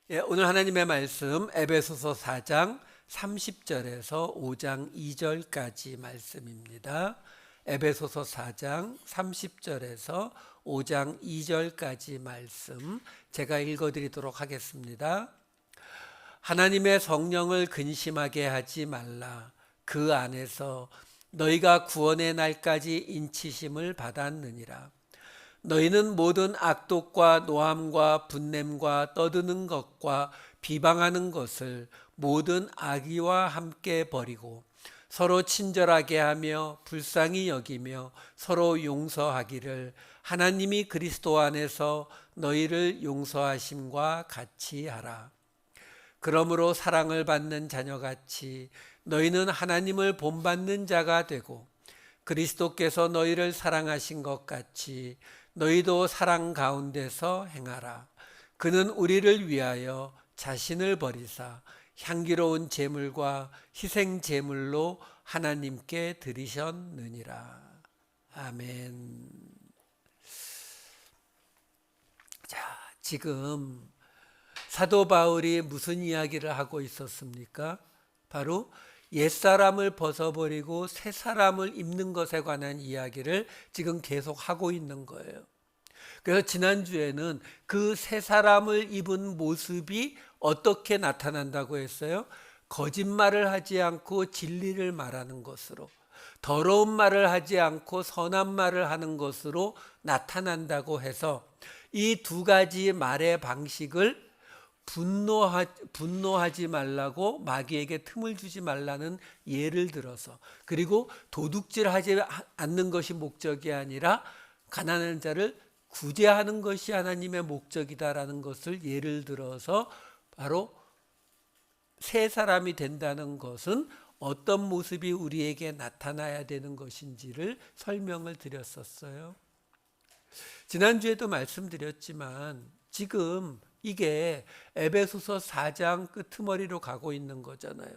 오늘 하나님의 말씀 에베소서 4장 30절에서 5장 2절까지 말씀입니다. 에베소서 4장 30절에서 5장 2절까지 말씀 제가 읽어드리도록 하겠습니다. 하나님의 성령을 근심하게 하지 말라. 그 안에서 너희가 구원의 날까지 인치심을 받았느니라. 너희는 모든 악독과 노함과 분냄과 떠드는 것과 비방하는 것을 모든 악의와 함께 버리고 서로 친절하게 하며 불쌍히 여기며 서로 용서하기를 하나님이 그리스도 안에서 너희를 용서하심과 같이 하라. 그러므로 사랑을 받는 자녀같이 너희는 하나님을 본받는 자가 되고 그리스도께서 너희를 사랑하신 것 같이 너희도 사랑 가운데서 행하라. 그는 우리를 위하여 자신을 버리사 향기로운 제물과 희생 제물로 하나님께 드리셨느니라. 아멘. 자, 지금 사도 바울이 무슨 이야기를 하고 있었습니까? 바로 옛사람을 벗어버리고 새 사람을 입는 것에 관한 이야기를 지금 계속 하고 있는 거예요. 그래서 지난주에는 그 새 사람을 입은 모습이 어떻게 나타난다고 했어요? 거짓말을 하지 않고 진리를 말하는 것으로, 더러운 말을 하지 않고 선한 말을 하는 것으로 나타난다고 해서 이 두 가지 말의 방식을 분노하지 말라고 마귀에게 틈을 주지 말라는 예를 들어서, 그리고 도둑질하지 않는 것이 목적이 아니라 가난한 자를 구제하는 것이 하나님의 목적이다라는 것을 예를 들어서 바로 새 사람이 된다는 것은 어떤 모습이 우리에게 나타나야 되는 것인지를 설명을 드렸었어요. 지난주에도 말씀드렸지만 지금 이게 에베소서 4장 끄트머리로 가고 있는 거잖아요.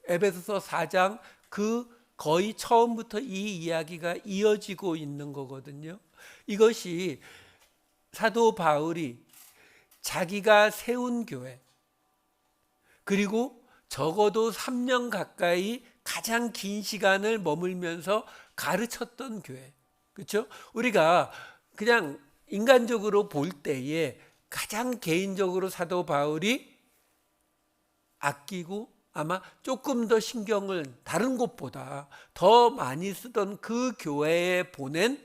에베소서 4장 그 거의 처음부터 이 이야기가 이어지고 있는 거거든요. 이것이 사도 바울이 자기가 세운 교회, 그리고 적어도 3년 가까이 가장 긴 시간을 머물면서 가르쳤던 교회. 그렇죠? 우리가 그냥 인간적으로 볼 때에 가장 개인적으로 사도 바울이 아끼고 아마 조금 더 신경을 다른 곳보다 더 많이 쓰던 그 교회에 보낸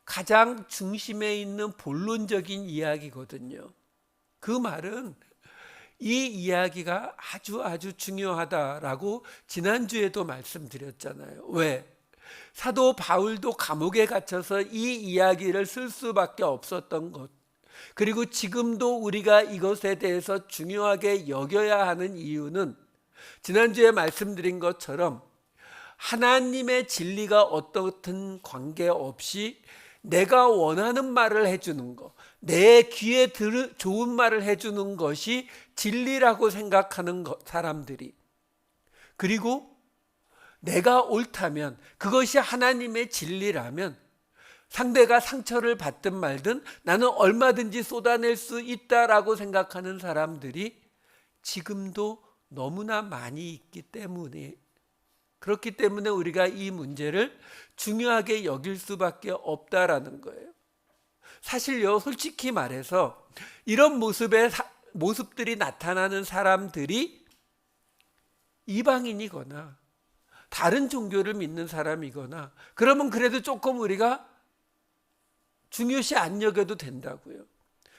가장 중심에 있는 본론적인 이야기거든요. 그 말은 이 이야기가 아주 중요하다라고 지난주에도 말씀드렸잖아요. 왜? 사도 바울도 감옥에 갇혀서 이 이야기를 쓸 수밖에 없었던 것, 그리고 지금도 우리가 이것에 대해서 중요하게 여겨야 하는 이유는 지난주에 말씀드린 것처럼 하나님의 진리가 어떻든 관계없이 내가 원하는 말을 해주는 것, 내 귀에 좋은 말을 해주는 것이 진리라고 생각하는 사람들이, 그리고 내가 옳다면 그것이 하나님의 진리라면 상대가 상처를 받든 말든 나는 얼마든지 쏟아낼 수 있다라고 생각하는 사람들이 지금도 너무나 많이 있기 때문에, 그렇기 때문에 우리가 이 문제를 중요하게 여길 수밖에 없다라는 거예요. 사실요, 솔직히 말해서 이런 모습들이 나타나는 사람들이 이방인이거나 다른 종교를 믿는 사람이거나 그러면 그래도 조금 우리가 중요시 안 여겨도 된다고요.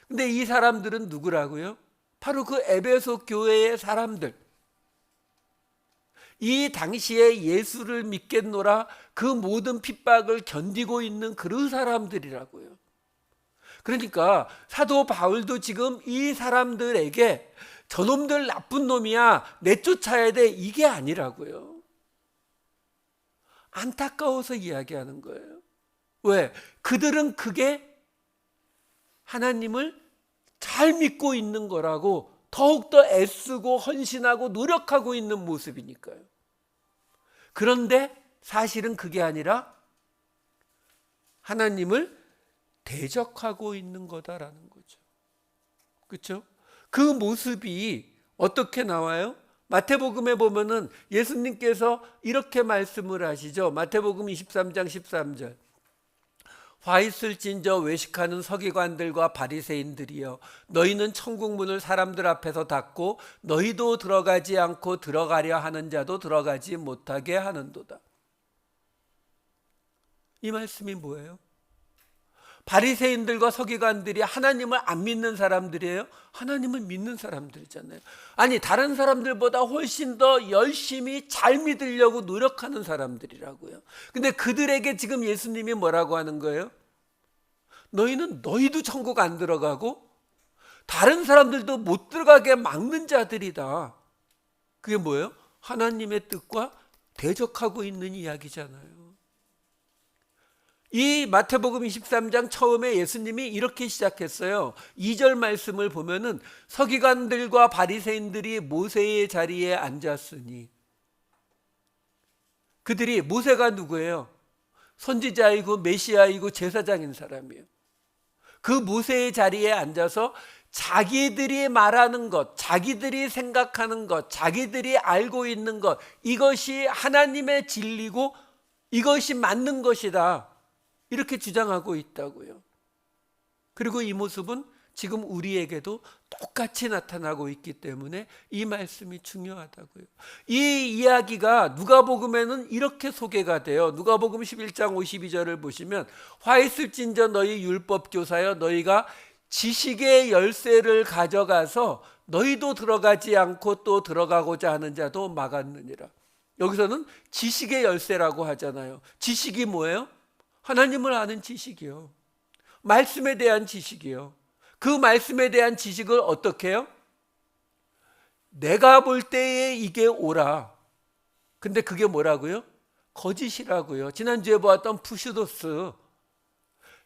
근데 이 사람들은 누구라고요? 바로 그 에베소 교회의 사람들. 이 당시에 예수를 믿겠노라 그 모든 핍박을 견디고 있는 그 사람들이라고요. 그러니까 사도 바울도 지금 이 사람들에게 저놈들 나쁜 놈이야, 내쫓아야 돼, 이게 아니라고요. 안타까워서 이야기하는 거예요. 왜? 그들은 그게 하나님을 잘 믿고 있는 거라고 더욱더 애쓰고 헌신하고 노력하고 있는 모습이니까요. 그런데 사실은 그게 아니라 하나님을 대적하고 있는 거다라는 거죠. 그렇죠? 그 모습이 어떻게 나와요? 마태복음에 보면은 예수님께서 이렇게 말씀을 하시죠. 마태복음 23장 13절. 화 있을진저 외식하는 서기관들과 바리새인들이여, 너희는 천국 문을 사람들 앞에서 닫고 너희도 들어가지 않고 들어가려 하는 자도 들어가지 못하게 하는도다. 이 말씀이 뭐예요? 바리새인들과 서기관들이 하나님을 안 믿는 사람들이에요? 하나님을 믿는 사람들이잖아요. 아니, 다른 사람들보다 훨씬 더 열심히 잘 믿으려고 노력하는 사람들이라고요. 근데 그들에게 지금 예수님이 뭐라고 하는 거예요? 너희도 천국 안 들어가고 다른 사람들도 못 들어가게 막는 자들이다. 그게 뭐예요? 하나님의 뜻과 대적하고 있는 이야기잖아요. 이 마태복음 23장 처음에 예수님이 이렇게 시작했어요. 2절 말씀을 보면은 서기관들과 바리새인들이 모세의 자리에 앉았으니, 그들이, 모세가 누구예요? 선지자이고 메시아이고 제사장인 사람이에요. 그 모세의 자리에 앉아서 자기들이 말하는 것, 자기들이 생각하는 것, 자기들이 알고 있는 것, 이것이 하나님의 진리고 이것이 맞는 것이다, 이렇게 주장하고 있다고요. 그리고 이 모습은 지금 우리에게도 똑같이 나타나고 있기 때문에 이 말씀이 중요하다고요. 이 이야기가 누가복음에는 이렇게 소개가 돼요. 누가복음 11장 52절을 보시면, 화 있을진저 너희 율법교사여, 너희가 지식의 열쇠를 가져가서 너희도 들어가지 않고 또 들어가고자 하는 자도 막았느니라. 여기서는 지식의 열쇠라고 하잖아요. 지식이 뭐예요? 하나님을 아는 지식이요. 말씀에 대한 지식이요. 그 말씀에 대한 지식을 어떻게 해요? 내가 볼 때에 이게 옳아. 근데 그게 뭐라고요? 거짓이라고요. 지난주에 보았던 푸시도스,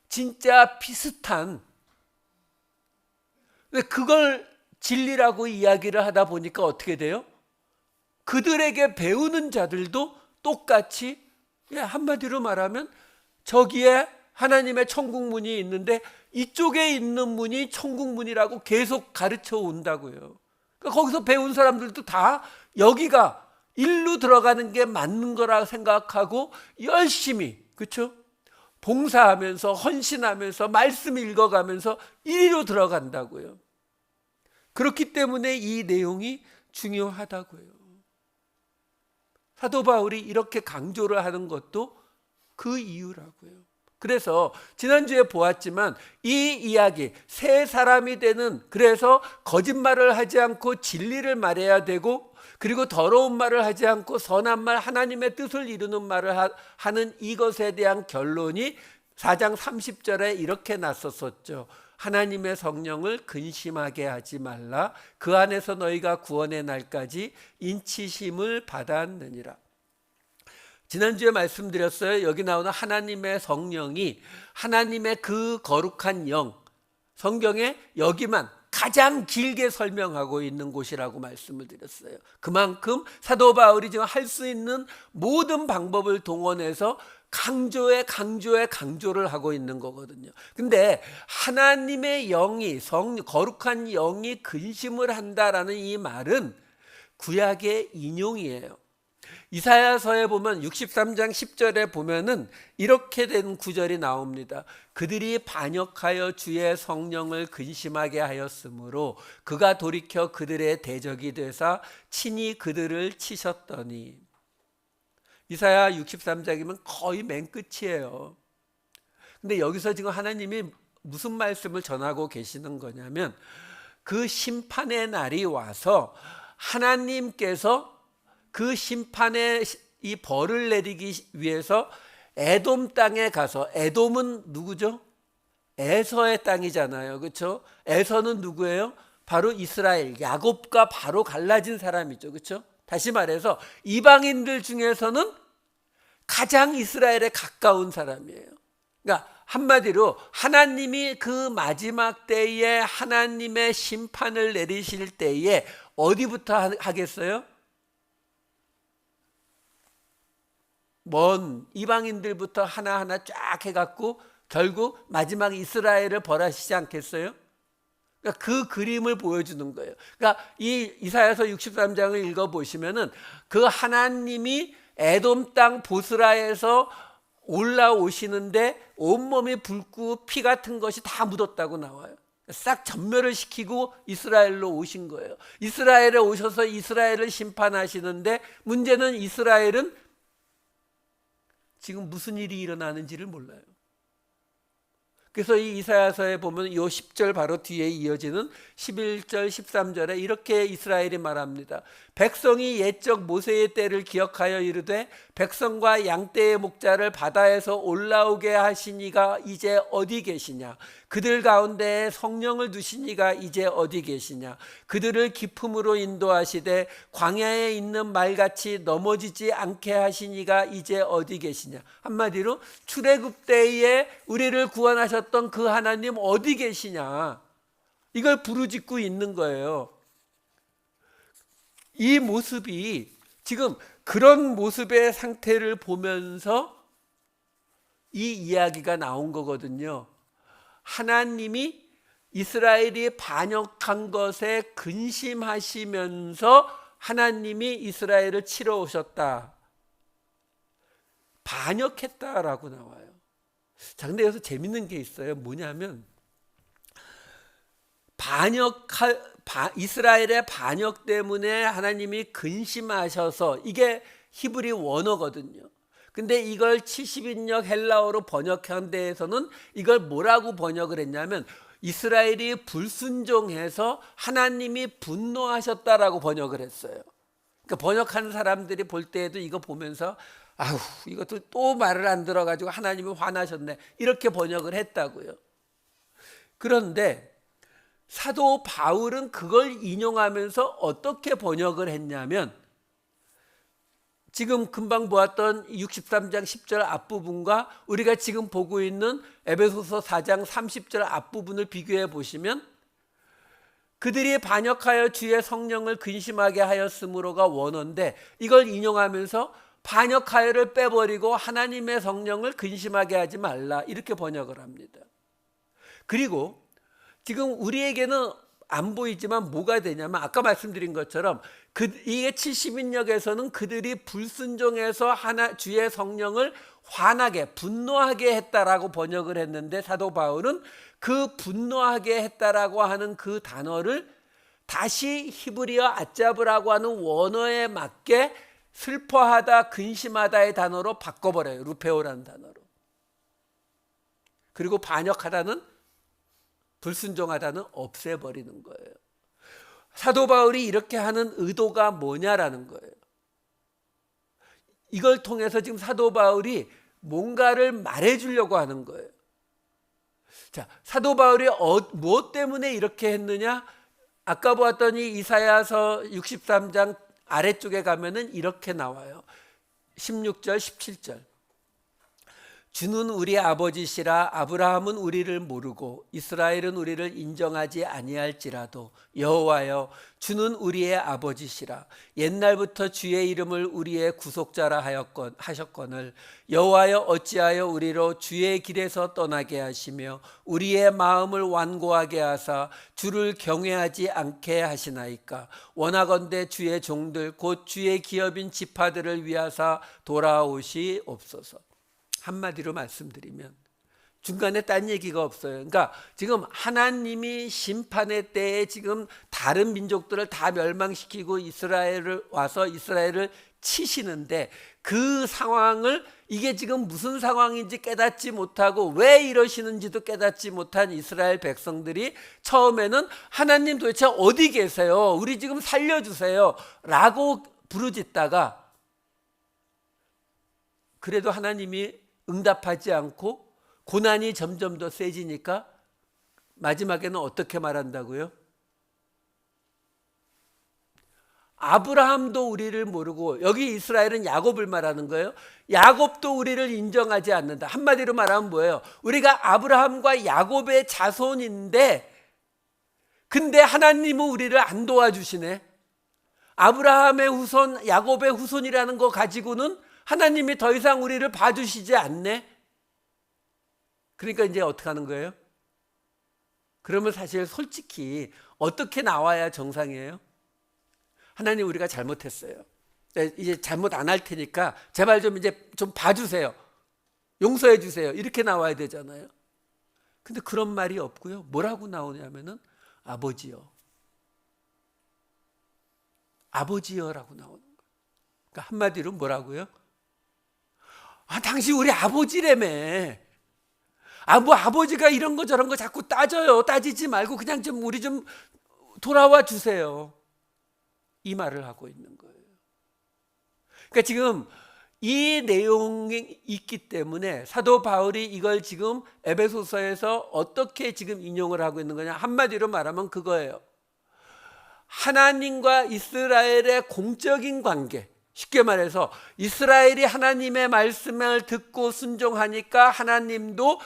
진짜 비슷한, 근데 그걸 진리라고 이야기를 하다 보니까 어떻게 돼요? 그들에게 배우는 자들도 똑같이, 한마디로 말하면 저기에 하나님의 천국 문이 있는데 이쪽에 있는 문이 천국 문이라고 계속 가르쳐 온다고요. 그러니까 거기서 배운 사람들도 다 여기가 일로 들어가는 게 맞는 거라 생각하고 열심히, 그렇죠? 봉사하면서 헌신하면서 말씀 읽어가면서 이리로 들어간다고요. 그렇기 때문에 이 내용이 중요하다고요. 사도 바울이 이렇게 강조를 하는 것도 그 이유라고요. 그래서 지난주에 보았지만 이 이야기, 새 사람이 되는, 그래서 거짓말을 하지 않고 진리를 말해야 되고, 그리고 더러운 말을 하지 않고 선한 말, 하나님의 뜻을 이루는 말을 하는 이것에 대한 결론이 4장 30절에 이렇게 났었죠. 하나님의 성령을 근심하게 하지 말라. 그 안에서 너희가 구원의 날까지 인치심을 받았느니라. 지난주에 말씀드렸어요. 여기 나오는 하나님의 성령이 하나님의 그 거룩한 영, 성경에 여기만 가장 길게 설명하고 있는 곳이라고 말씀을 드렸어요. 그만큼 사도 바울이 지금 할 수 있는 모든 방법을 동원해서 강조를 하고 있는 거거든요. 근데 하나님의 영이, 거룩한 영이 근심을 한다라는 이 말은 구약의 인용이에요. 이사야서에 보면 63장 10절에 보면은 이렇게 된 구절이 나옵니다. 그들이 반역하여 주의 성령을 근심하게 하였으므로 그가 돌이켜 그들의 대적이 되사 친히 그들을 치셨더니. 이사야 63장이면 거의 맨 끝이에요. 근데 여기서 지금 하나님이 무슨 말씀을 전하고 계시는 거냐면, 그 심판의 날이 와서 하나님께서 그 심판의 이 벌을 내리기 위해서 에돔 땅에 가서, 에돔은 누구죠? 에서의 땅이잖아요. 그렇죠? 에서는 누구예요? 바로 이스라엘, 야곱과 바로 갈라진 사람이죠. 그렇죠? 다시 말해서 이방인들 중에서는 가장 이스라엘에 가까운 사람이에요. 그러니까 한마디로 하나님이 그 마지막 때에 하나님의 심판을 내리실 때에 어디부터 하겠어요? 먼 이방인들부터 하나하나 쫙 해갖고 결국 마지막 이스라엘을 벌하시지 않겠어요? 그러니까 그 그림을 보여주는 거예요. 그러니까 이 이사야서 63장을 읽어보시면은 그 하나님이 에돔 땅 보스라에서 올라오시는데 온몸이 붉고 피 같은 것이 다 묻었다고 나와요. 싹 전멸을 시키고 이스라엘로 오신 거예요. 이스라엘에 오셔서 이스라엘을 심판하시는데 문제는 이스라엘은 지금 무슨 일이 일어나는지를 몰라요. 그래서 이 이사야서에 보면 이 10절 바로 뒤에 이어지는 11절 13절에 이렇게 이스라엘이 말합니다. 백성이 옛적 모세의 때를 기억하여 이르되 백성과 양떼의 목자를 바다에서 올라오게 하신 이가 이제 어디 계시냐. 그들 가운데 성령을 두신 이가 이제 어디 계시냐. 그들을 기품으로 인도하시되 광야에 있는 말같이 넘어지지 않게 하신 이가 이제 어디 계시냐. 한마디로 출애굽 때에 우리를 구원하셨던 그 하나님 어디 계시냐. 이걸 부르짖고 있는 거예요. 이 모습이 지금 그런 모습의 상태를 보면서 이 이야기가 나온 거거든요. 하나님이 이스라엘이 반역한 것에 근심하시면서 하나님이 이스라엘을 치러 오셨다. 반역했다라고 나와요. 자, 근데 여기서 재밌는 게 있어요. 뭐냐면 이스라엘의 반역 때문에 하나님이 근심하셔서, 이게 히브리 원어거든요. 근데 이걸 70인역 헬라어로 번역한 데에서는 이걸 뭐라고 번역을 했냐면 이스라엘이 불순종해서 하나님이 분노하셨다라고 번역을 했어요. 그러니까 번역하는 사람들이 볼 때에도 이거 보면서 아우, 이것도 또 말을 안 들어가지고 하나님이 화나셨네, 이렇게 번역을 했다고요. 그런데 사도 바울은 그걸 인용하면서 어떻게 번역을 했냐면, 지금 금방 보았던 63장 10절 앞부분과 우리가 지금 보고 있는 에베소서 4장 30절 앞부분을 비교해 보시면, 그들이 반역하여 주의 성령을 근심하게 하였으므로가 원어인데, 이걸 인용하면서 반역하여를 빼버리고 하나님의 성령을 근심하게 하지 말라, 이렇게 번역을 합니다. 그리고 지금 우리에게는 안 보이지만 뭐가 되냐면, 아까 말씀드린 것처럼 이게 70인역에서는 그들이 불순종해서 주의 성령을 화나게, 분노하게 했다라고 번역을 했는데, 사도 바울은 그 분노하게 했다라고 하는 그 단어를 다시 히브리어 아짜브라고 하는 원어에 맞게 슬퍼하다, 근심하다의 단어로 바꿔버려요. 루페오라는 단어로. 그리고 반역하다는, 불순종하다는 없애버리는 거예요. 사도 바울이 이렇게 하는 의도가 뭐냐라는 거예요. 이걸 통해서 지금 사도 바울이 뭔가를 말해주려고 하는 거예요. 자, 사도 바울이 무엇 때문에 이렇게 했느냐? 아까 보았더니 이사야서 63장 아래쪽에 가면은 이렇게 나와요. 16절 17절. 주는 우리 아버지시라. 아브라함은 우리를 모르고 이스라엘은 우리를 인정하지 아니할지라도 여호와여, 주는 우리의 아버지시라. 옛날부터 주의 이름을 우리의 구속자라 하셨거늘 여호와여, 어찌하여 우리로 주의 길에서 떠나게 하시며 우리의 마음을 완고하게 하사 주를 경외하지 않게 하시나이까. 원하건대 주의 종들 곧 주의 기업인 지파들을 위하사 돌아오시옵소서. 한마디로 말씀드리면 중간에 딴 얘기가 없어요. 그러니까 지금 하나님이 심판의 때에 지금 다른 민족들을 다 멸망시키고 이스라엘을 와서 이스라엘을 치시는데, 그 상황을, 이게 지금 무슨 상황인지 깨닫지 못하고 왜 이러시는지도 깨닫지 못한 이스라엘 백성들이 처음에는 하나님 도대체 어디 계세요? 우리 지금 살려주세요 라고 부르짖다가, 그래도 하나님이 응답하지 않고 고난이 점점 더 세지니까 마지막에는 어떻게 말한다고요? 아브라함도 우리를 모르고, 여기 이스라엘은 야곱을 말하는 거예요. 야곱도 우리를 인정하지 않는다. 한마디로 말하면 뭐예요? 우리가 아브라함과 야곱의 자손인데 근데 하나님은 우리를 안 도와주시네. 아브라함의 후손, 야곱의 후손이라는 거 가지고는 하나님이 더 이상 우리를 봐주시지 않네. 그러니까 이제 어떻게 하는 거예요? 그러면 사실 솔직히 어떻게 나와야 정상이에요? 하나님, 우리가 잘못했어요. 이제 잘못 안 할 테니까 제발 좀 이제 좀 봐주세요. 용서해 주세요. 이렇게 나와야 되잖아요. 근데 그런 말이 없고요. 뭐라고 나오냐면은 아버지요. 아버지여라고 나오는 거예요. 그러니까 한마디로 뭐라고요? 당신 우리 아버지라며. 뭐 아버지가 이런 거 저런 거 자꾸 따져요. 따지지 말고 그냥 좀 우리 좀 돌아와 주세요. 이 말을 하고 있는 거예요. 그러니까 지금 이 내용이 있기 때문에 사도 바울이 이걸 지금 에베소서에서 어떻게 지금 인용을 하고 있는 거냐, 한마디로 말하면 그거예요. 하나님과 이스라엘의 공적인 관계, 쉽게 말해서 이스라엘이 하나님의 말씀을 듣고 순종하니까 하나님도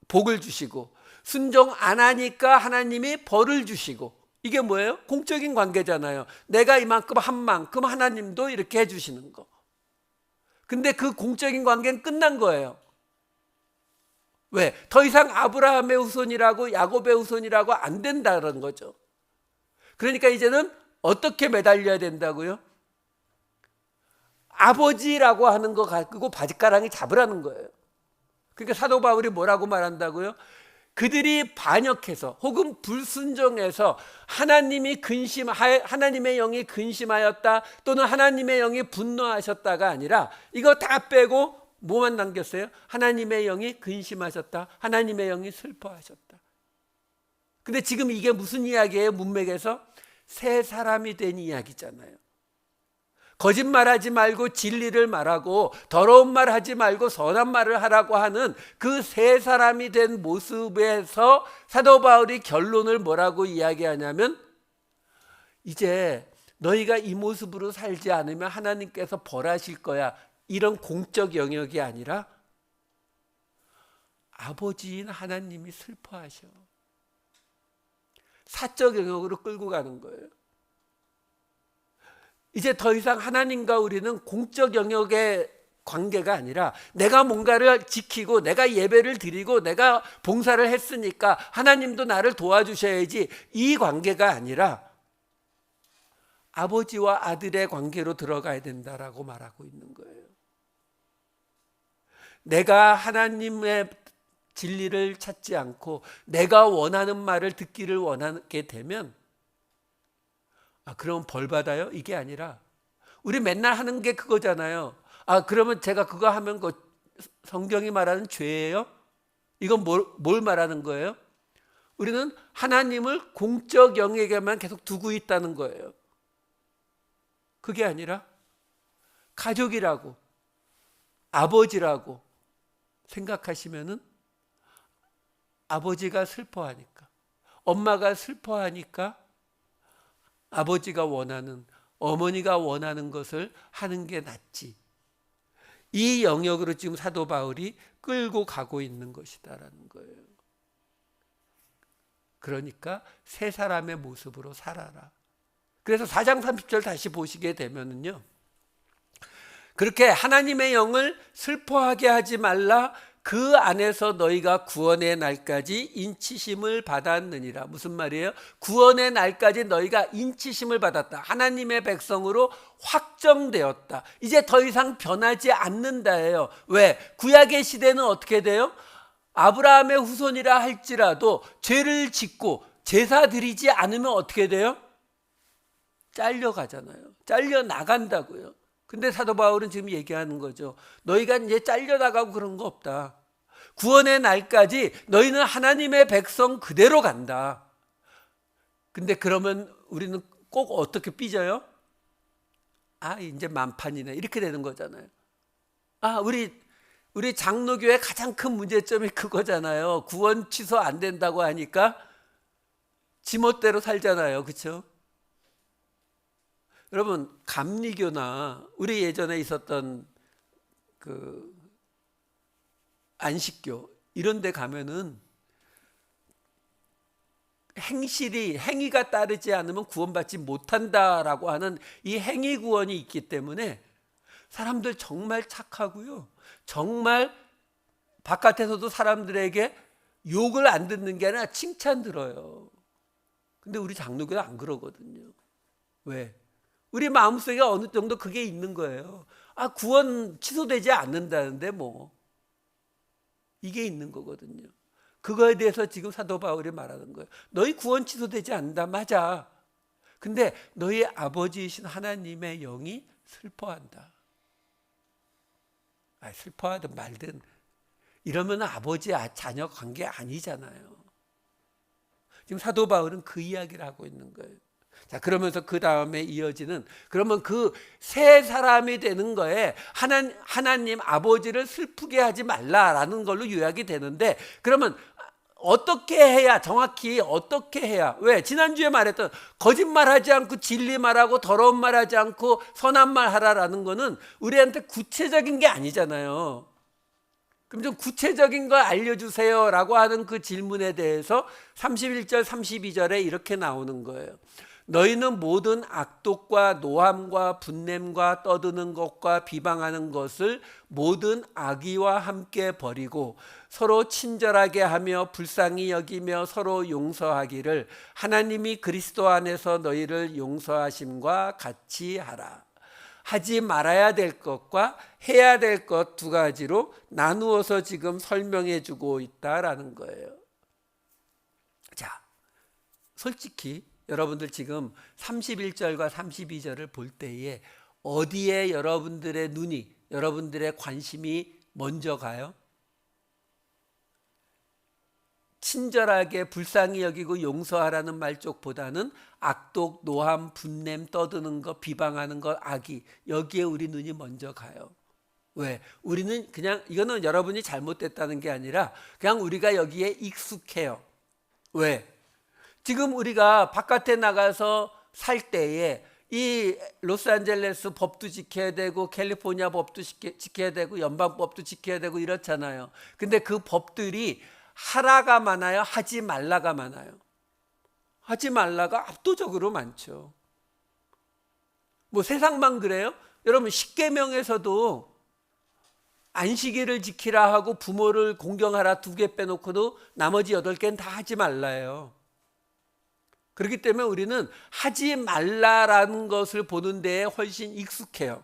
복을 주시고, 순종 안 하니까 하나님이 벌을 주시고, 이게 뭐예요? 공적인 관계잖아요. 내가 이만큼 한 만큼 하나님도 이렇게 해주시는 거. 근데 그 공적인 관계는 끝난 거예요. 왜? 더 이상 아브라함의 후손이라고 야곱의 후손이라고 안 된다는 거죠. 그러니까 이제는 어떻게 매달려야 된다고요? 아버지라고 하는 거 가지고 바짓가랑이 잡으라는 거예요. 그러니까 사도 바울이 뭐라고 말한다고요? 그들이 반역해서 혹은 불순종해서 하나님의 영이 근심하였다, 또는 하나님의 영이 분노하셨다가 아니라 이거 다 빼고 뭐만 남겼어요? 하나님의 영이 근심하셨다, 하나님의 영이 슬퍼하셨다. 근데 지금 이게 무슨 이야기예요? 문맥에서 새 사람이 된 이야기잖아요. 거짓말하지 말고 진리를 말하고 더러운 말 하지 말고 선한 말을 하라고 하는 그 새 사람이 된 모습에서 사도 바울이 결론을 뭐라고 이야기하냐면, 이제 너희가 이 모습으로 살지 않으면 하나님께서 벌하실 거야, 이런 공적 영역이 아니라 아버지인 하나님이 슬퍼하셔. 사적 영역으로 끌고 가는 거예요. 이제 더 이상 하나님과 우리는 공적 영역의 관계가 아니라 내가 뭔가를 지키고 내가 예배를 드리고 내가 봉사를 했으니까 하나님도 나를 도와주셔야지, 이 관계가 아니라 아버지와 아들의 관계로 들어가야 된다라고 말하고 있는 거예요. 내가 하나님의 진리를 찾지 않고 내가 원하는 말을 듣기를 원하게 되면 그러면 벌 받아요? 이게 아니라 우리 맨날 하는 게 그거잖아요. 그러면 제가 그거 하면 성경이 말하는 죄예요? 이건 뭘 말하는 거예요? 우리는 하나님을 공적 영역에만 계속 두고 있다는 거예요. 그게 아니라 가족이라고, 아버지라고 생각하시면은 아버지가 슬퍼하니까, 엄마가 슬퍼하니까 아버지가 원하는, 어머니가 원하는 것을 하는 게 낫지, 이 영역으로 지금 사도 바울이 끌고 가고 있는 것이다라는 거예요. 그러니까 새 사람의 모습으로 살아라. 그래서 4장 30절 다시 보시게 되면은요, 그렇게 하나님의 영을 슬퍼하게 하지 말라, 그 안에서 너희가 구원의 날까지 인치심을 받았느니라. 무슨 말이에요? 구원의 날까지 너희가 인치심을 받았다. 하나님의 백성으로 확정되었다. 이제 더 이상 변하지 않는다예요. 왜? 구약의 시대는 어떻게 돼요? 아브라함의 후손이라 할지라도 죄를 짓고 제사 드리지 않으면 어떻게 돼요? 잘려가잖아요. 잘려 나간다고요. 근데 사도 바울은 지금 얘기하는 거죠. 너희가 이제 잘려나가고 그런 거 없다. 구원의 날까지 너희는 하나님의 백성 그대로 간다. 근데 그러면 우리는 꼭 어떻게 삐져요? 이제 만판이네, 이렇게 되는 거잖아요. 우리 장로교회 가장 큰 문제점이 그거잖아요. 구원 취소 안 된다고 하니까 지멋대로 살잖아요. 그렇죠? 여러분, 감리교나 우리 예전에 있었던 그 안식교 이런 데 가면은 행위가 따르지 않으면 구원받지 못한다라고 하는 이 행위 구원이 있기 때문에 사람들 정말 착하고요, 정말 바깥에서도 사람들에게 욕을 안 듣는 게 아니라 칭찬 들어요. 근데 우리 장로교는 안 그러거든요. 왜? 우리 마음속에 어느 정도 그게 있는 거예요. 아, 구원 취소되지 않는다는데 뭐. 이게 있는 거거든요. 그거에 대해서 지금 사도 바울이 말하는 거예요. 너희 구원 취소되지 않는다. 맞아. 근데 너희 아버지이신 하나님의 영이 슬퍼한다. 슬퍼하든 말든 이러면 아버지 자녀 관계 아니잖아요. 지금 사도 바울은 그 이야기를 하고 있는 거예요. 자, 그러면서 그 다음에 이어지는, 그러면 그 새 사람이 되는 거에 하나님 아버지를 슬프게 하지 말라라는 걸로 요약이 되는데, 그러면 어떻게 해야, 정확히 어떻게 해야, 왜? 지난주에 말했던 거짓말하지 않고 진리 말하고 더러운 말하지 않고 선한 말 하라라는 거는 우리한테 구체적인 게 아니잖아요. 그럼 좀 구체적인 걸 알려주세요 라고 하는 그 질문에 대해서 31절 32절에 이렇게 나오는 거예요. 너희는 모든 악독과 노함과 분냄과 떠드는 것과 비방하는 것을 모든 악의와 함께 버리고 서로 친절하게 하며 불쌍히 여기며 서로 용서하기를 하나님이 그리스도 안에서 너희를 용서하심과 같이 하라. 하지 말아야 될 것과 해야 될 것 두 가지로 나누어서 지금 설명해 주고 있다라는 거예요. 자, 솔직히 여러분들 지금 31절과 32절을 볼 때에 어디에 여러분들의 눈이, 여러분들의 관심이 먼저 가요? 친절하게 불쌍히 여기고 용서하라는 말 쪽보다는 악독, 노함, 분냄, 떠드는 것, 비방하는 것, 악의, 여기에 우리 눈이 먼저 가요. 왜? 우리는 그냥, 이거는 여러분이 잘못됐다는 게 아니라 그냥 우리가 여기에 익숙해요. 왜? 지금 우리가 바깥에 나가서 살 때에 이 로스앤젤레스 법도 지켜야 되고 캘리포니아 법도 지켜야 되고 연방법도 지켜야 되고 이렇잖아요. 근데 그 법들이 하라가 많아요? 하지 말라가 많아요? 하지 말라가 압도적으로 많죠. 뭐 세상만 그래요? 여러분 십계명에서도 안식일을 지키라 하고 부모를 공경하라 2개 빼놓고도 나머지 8개는 다 하지 말라예요. 그렇기 때문에 우리는 하지 말라라는 것을 보는 데에 훨씬 익숙해요.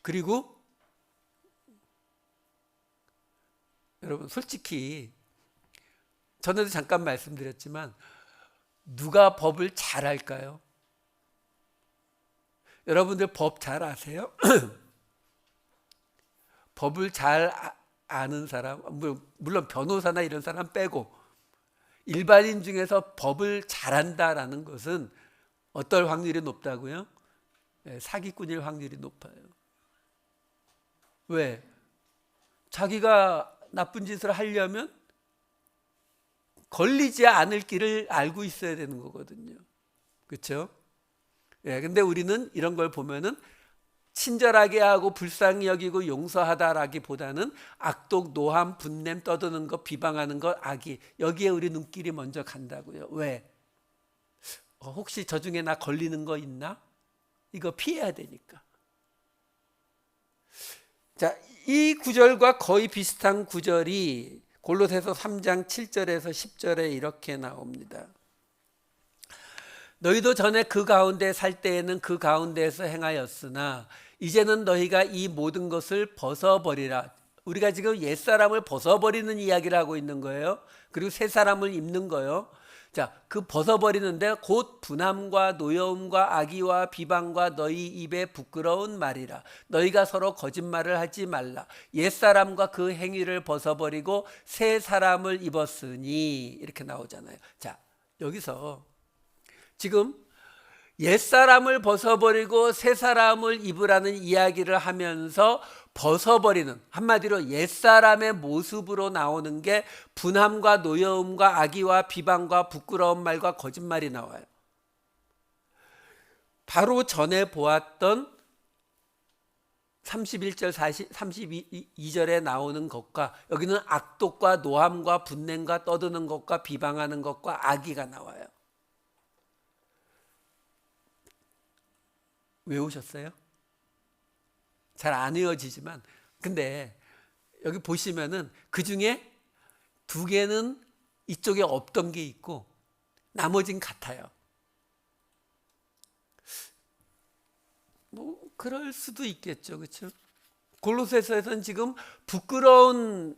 그리고 여러분 솔직히 전에도 잠깐 말씀드렸지만 누가 법을 잘 알까요? 여러분들 법 잘 아세요? 법을 잘 아는 사람, 물론 변호사나 이런 사람 빼고 일반인 중에서 법을 잘한다라는 것은 어떨 확률이 높다고요? 사기꾼일 확률이 높아요. 왜? 자기가 나쁜 짓을 하려면 걸리지 않을 길을 알고 있어야 되는 거거든요. 그렇죠? 근데 우리는 이런 걸 보면은 친절하게 하고 불쌍히 여기고 용서하다라기보다는 악독, 노함, 분냄, 떠드는 것, 비방하는 것, 악의, 여기에 우리 눈길이 먼저 간다고요. 왜? 혹시 저 중에 나 걸리는 거 있나? 이거 피해야 되니까. 자, 이 구절과 거의 비슷한 구절이 골로새서 3장 7절에서 10절에 이렇게 나옵니다. 너희도 전에 그 가운데 살 때에는 그 가운데에서 행하였으나 이제는 너희가 이 모든 것을 벗어버리라. 우리가 지금 옛사람을 벗어버리는 이야기를 하고 있는 거예요. 그리고 새 사람을 입는 거예요. 자, 그 벗어버리는데 곧 분함과 노여움과 악의와 비방과 너희 입에 부끄러운 말이라. 너희가 서로 거짓말을 하지 말라. 옛사람과 그 행위를 벗어버리고 새 사람을 입었으니 이렇게 나오잖아요. 자, 여기서 지금 옛사람을 벗어버리고 새 사람을 입으라는 이야기를 하면서 벗어버리는, 한마디로 옛사람의 모습으로 나오는 게 분함과 노여움과 악의와 비방과 부끄러운 말과 거짓말이 나와요. 바로 전에 보았던 31절 32절에 나오는 것과 여기는 악독과 노함과 분냄과 떠드는 것과 비방하는 것과 악의가 나와요. 외우셨어요? 잘 안 외워지지만 근데 여기 보시면은 그 중에 2개는 이쪽에 없던 게 있고 나머진 같아요. 뭐 그럴 수도 있겠죠. 그렇죠? 골로새서에서는 지금 부끄러운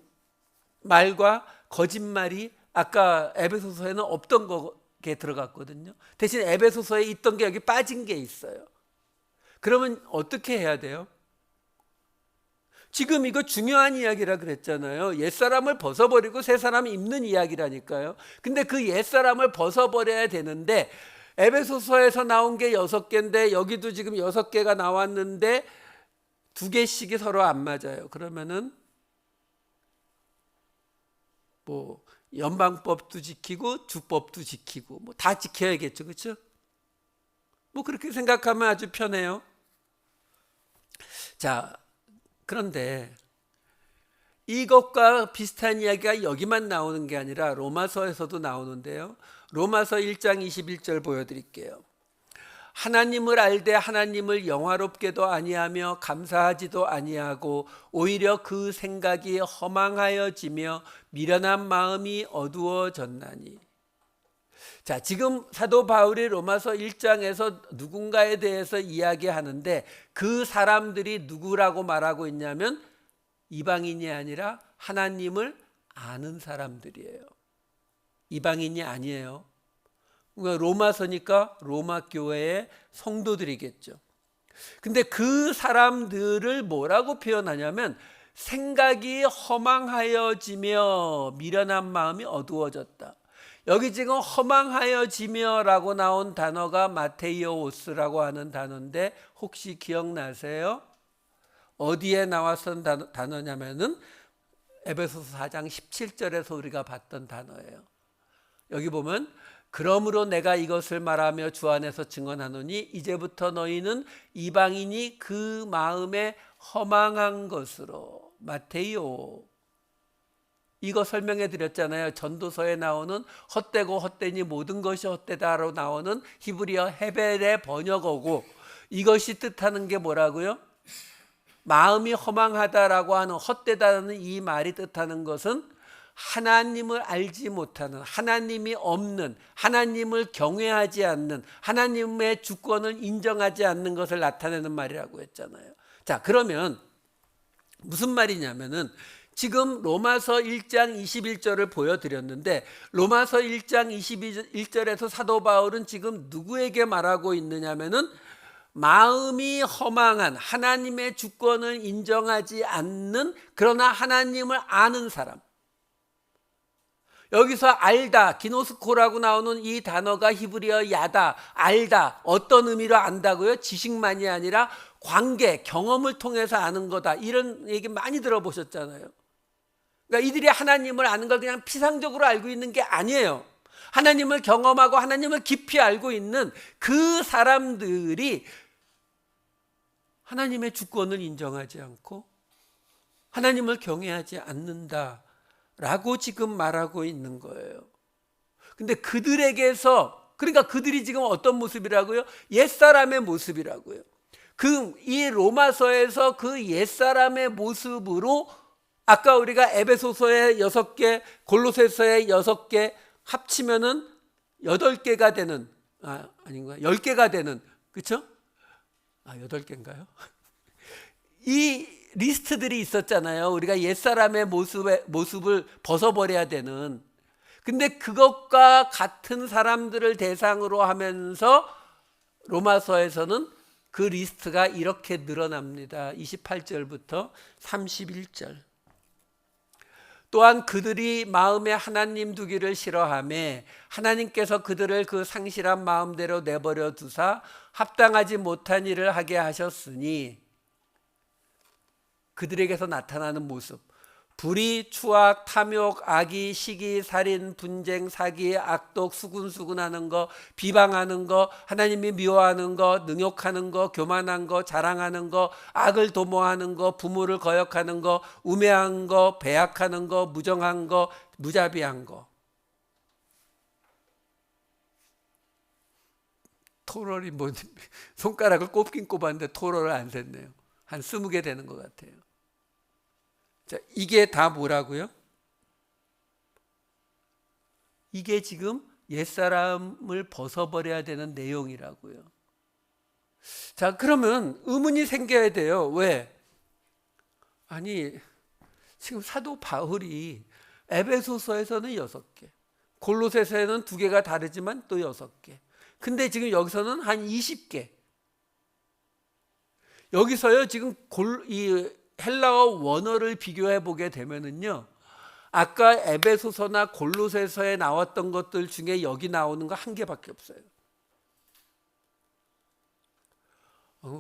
말과 거짓말이 아까 에베소서에는 없던 게 들어갔거든요. 대신 에베소서에 있던 게 여기 빠진 게 있어요. 그러면 어떻게 해야 돼요? 지금 이거 중요한 이야기라 그랬잖아요. 옛사람을 벗어버리고 새 사람을 입는 이야기라니까요. 근데 그 옛사람을 벗어버려야 되는데 에베소서에서 나온 게 6개인데 여기도 지금 6개가 나왔는데 2개씩이 서로 안 맞아요. 그러면은 뭐 연방법도 지키고 주법도 지키고 뭐 다 지켜야겠죠. 그렇죠? 뭐 그렇게 생각하면 아주 편해요. 자, 그런데 이것과 비슷한 이야기가 여기만 나오는 게 아니라 로마서에서도 나오는데요. 로마서 1장 21절 보여드릴게요. 하나님을 알되 하나님을 영화롭게도 아니하며 감사하지도 아니하고 오히려 그 생각이 허망하여지며 미련한 마음이 어두워졌나니. 자, 지금 사도 바울이 로마서 1장에서 누군가에 대해서 이야기하는데 그 사람들이 누구라고 말하고 있냐면 이방인이 아니라 하나님을 아는 사람들이에요. 이방인이 아니에요. 그러니까 로마서니까 로마 교회의 성도들이겠죠. 근데 그 사람들을 뭐라고 표현하냐면 생각이 허망하여지며 미련한 마음이 어두워졌다. 여기 지금 허망하여지며라고 나온 단어가 마테이오스라고 하는 단어인데 혹시 기억나세요? 어디에 나왔던 단어냐면은 에베소서 4장 17절에서 우리가 봤던 단어예요. 여기 보면 그러므로 내가 이것을 말하며 주 안에서 증언하노니 이제부터 너희는 이방인이 그 마음에 허망한 것으로. 마테이오, 이거 설명해 드렸잖아요. 전도서에 나오는 헛되고 헛되니 모든 것이 헛되다로 나오는 히브리어 헤벨의 번역어고, 이것이 뜻하는 게 뭐라고요? 마음이 허망하다라고 하는, 헛되다는 이 말이 뜻하는 것은 하나님을 알지 못하는, 하나님이 없는, 하나님을 경외하지 않는, 하나님의 주권을 인정하지 않는 것을 나타내는 말이라고 했잖아요. 자, 그러면 무슨 말이냐면은 지금 로마서 1장 21절을 보여드렸는데 로마서 1장 21절에서 사도 바울은 지금 누구에게 말하고 있느냐면은 마음이 허망한, 하나님의 주권을 인정하지 않는, 그러나 하나님을 아는 사람. 여기서 알다, 기노스코라고 나오는 이 단어가 히브리어 야다, 알다. 어떤 의미로 안다고요? 지식만이 아니라 관계, 경험을 통해서 아는 거다. 이런 얘기 많이 들어보셨잖아요. 그러니까 이들이 하나님을 아는 걸 그냥 피상적으로 알고 있는 게 아니에요. 하나님을 경험하고 하나님을 깊이 알고 있는 그 사람들이 하나님의 주권을 인정하지 않고 하나님을 경외하지 않는다라고 지금 말하고 있는 거예요. 근데 그들에게서, 그러니까 그들이 지금 어떤 모습이라고요? 옛사람의 모습이라고요. 이 로마서에서 그 옛사람의 모습으로 아까 우리가 에베소서의 6개, 골로새서의 6개 합치면은 8개가 되는, 아닌가? 10개가 되는, 그렇죠? 8개인가요? 이 리스트들이 있었잖아요. 우리가 옛사람의 모습을 벗어버려야 되는. 근데 그것과 같은 사람들을 대상으로 하면서 로마서에서는 그 리스트가 이렇게 늘어납니다. 28절부터 31절. 또한 그들이 마음에 하나님 두기를 싫어하며 하나님께서 그들을 그 상실한 마음대로 내버려 두사 합당하지 못한 일을 하게 하셨으니, 그들에게서 나타나는 모습, 불의, 추악, 탐욕, 악의, 시기, 살인, 분쟁, 사기, 악독, 수군수군하는 거, 비방하는 거, 하나님이 미워하는 거, 능욕하는 거, 교만한 거, 자랑하는 거, 악을 도모하는 거, 부모를 거역하는 거, 우매한 거, 배약하는 거, 무정한 거, 무자비한 거. 토럴이 뭐 손가락을 꼽긴 꼽았는데 토럴을 안 셌네요. 한 20개 되는 것 같아요. 자, 이게 다 뭐라고요? 이게 지금 옛사람을 벗어버려야 되는 내용이라고요. 자, 그러면 의문이 생겨야 돼요. 왜? 아니, 지금 사도 바울이 에베소서에서는 6개, 골로새서에는 2개가 다르지만 또 6개. 근데 지금 여기서는 한 20개. 여기서요, 지금 이 헬라어 원어를 비교해 보게 되면은요, 아까 에베소서나 골로새서에 나왔던 것들 중에 여기 나오는 거 1개밖에 없어요.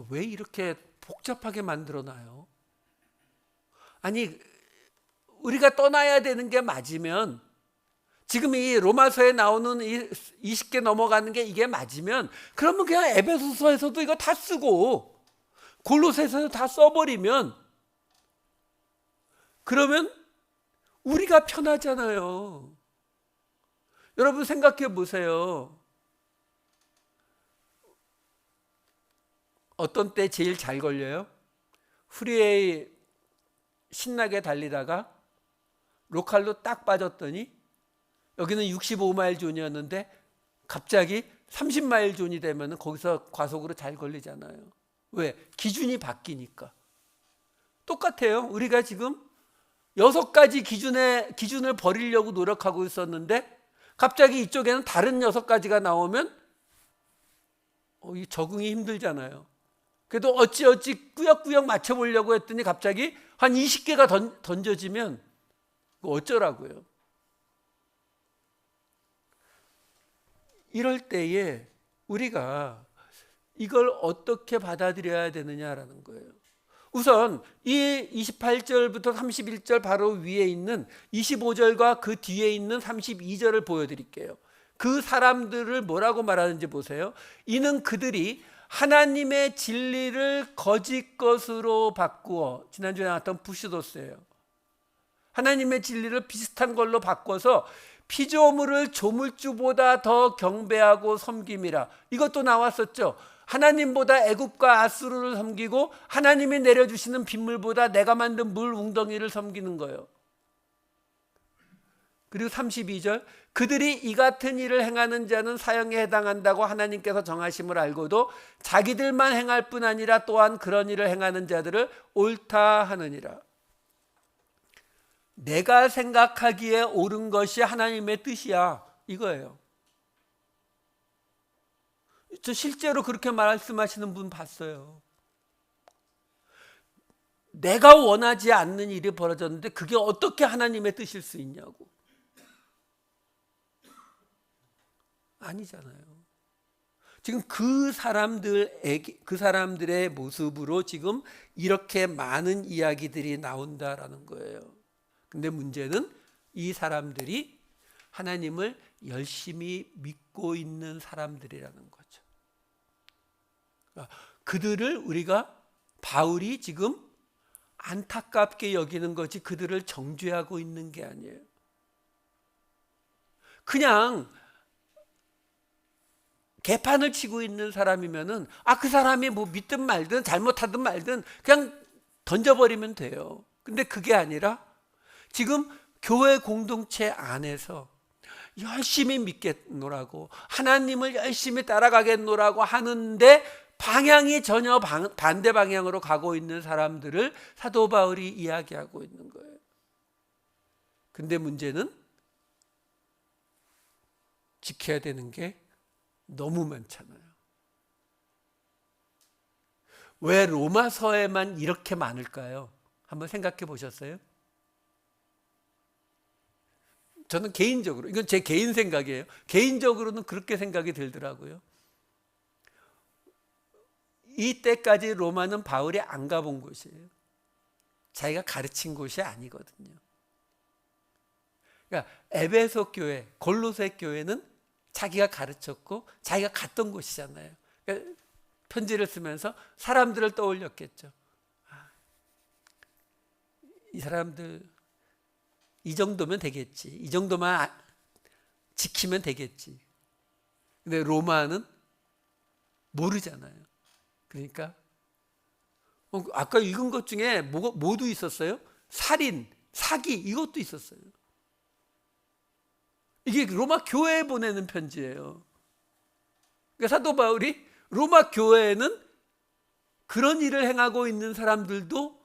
왜 이렇게 복잡하게 만들어놔요? 아니, 우리가 떠나야 되는 게 맞으면, 지금 이 로마서에 나오는 이 20개 넘어가는 게 이게 맞으면, 그러면 그냥 에베소서에서도 이거 다 쓰고 골로새서에서 다 써버리면, 그러면 우리가 편하잖아요. 여러분 생각해 보세요. 어떤 때 제일 잘 걸려요? 프리웨이 신나게 달리다가 로컬로 딱 빠졌더니 여기는 65마일 존이었는데 갑자기 30마일 존이 되면 거기서 과속으로 잘 걸리잖아요. 왜? 기준이 바뀌니까. 똑같아요. 우리가 지금 6가지 기준을 버리려고 노력하고 있었는데 갑자기 이쪽에는 다른 6가지가 나오면 적응이 힘들잖아요. 그래도 어찌 꾸역꾸역 맞춰보려고 했더니 갑자기 한 20개가 던져지면 어쩌라고요. 이럴 때에 우리가 이걸 어떻게 받아들여야 되느냐라는 거예요. 우선 이 28절부터 31절 바로 위에 있는 25절과 그 뒤에 있는 32절을 보여드릴게요. 그 사람들을 뭐라고 말하는지 보세요. 이는 그들이 하나님의 진리를 거짓 것으로 바꾸어, 지난주에 나왔던 부시도스예요. 하나님의 진리를 비슷한 걸로 바꿔서 피조물을 조물주보다 더 경배하고 섬김이라. 이것도 나왔었죠. 하나님보다 애굽과 아수르를 섬기고 하나님이 내려주시는 빗물보다 내가 만든 물 웅덩이를 섬기는 거예요. 그리고 32절, 그들이 이 같은 일을 행하는 자는 사형에 해당한다고 하나님께서 정하심을 알고도 자기들만 행할 뿐 아니라 또한 그런 일을 행하는 자들을 옳다 하느니라. 내가 생각하기에 옳은 것이 하나님의 뜻이야, 이거예요. 저 실제로 그렇게 말씀하시는 분 봤어요. 내가 원하지 않는 일이 벌어졌는데 그게 어떻게 하나님의 뜻일 수 있냐고. 아니잖아요. 지금 그 사람들의 모습으로 지금 이렇게 많은 이야기들이 나온다라는 거예요. 근데 문제는 이 사람들이 하나님을 열심히 믿고 있는 사람들이라는 거죠. 그들을 우리가, 바울이 지금 안타깝게 여기는 거지 그들을 정죄하고 있는 게 아니에요. 그냥 개판을 치고 있는 사람이면은 그 사람이 뭐 믿든 말든 잘못하든 말든 그냥 던져버리면 돼요. 근데 그게 아니라 지금 교회 공동체 안에서 열심히 믿겠노라고, 하나님을 열심히 따라가겠노라고 하는데 방향이 전혀 반대 방향으로 가고 있는 사람들을 사도 바울이 이야기하고 있는 거예요. 근데 문제는 지켜야 되는 게 너무 많잖아요. 왜 로마서에만 이렇게 많을까요? 한번 생각해 보셨어요? 저는 개인적으로, 이건 제 개인 생각이에요. 개인적으로는 그렇게 생각이 들더라고요. 이때까지 로마는 바울이 안 가본 곳이에요. 자기가 가르친 곳이 아니거든요. 그러니까 에베소 교회, 골로새 교회는 자기가 가르쳤고 자기가 갔던 곳이잖아요. 그러니까 편지를 쓰면서 사람들을 떠올렸겠죠. 이 사람들 이 정도면 되겠지. 이 정도만 지키면 되겠지. 근데 로마는 모르잖아요. 그러니까 아까 읽은 것 중에 뭐도 있었어요? 살인, 사기 이것도 있었어요. 이게 로마 교회에 보내는 편지예요. 그러니까 사도 바울이 로마 교회에는 그런 일을 행하고 있는 사람들도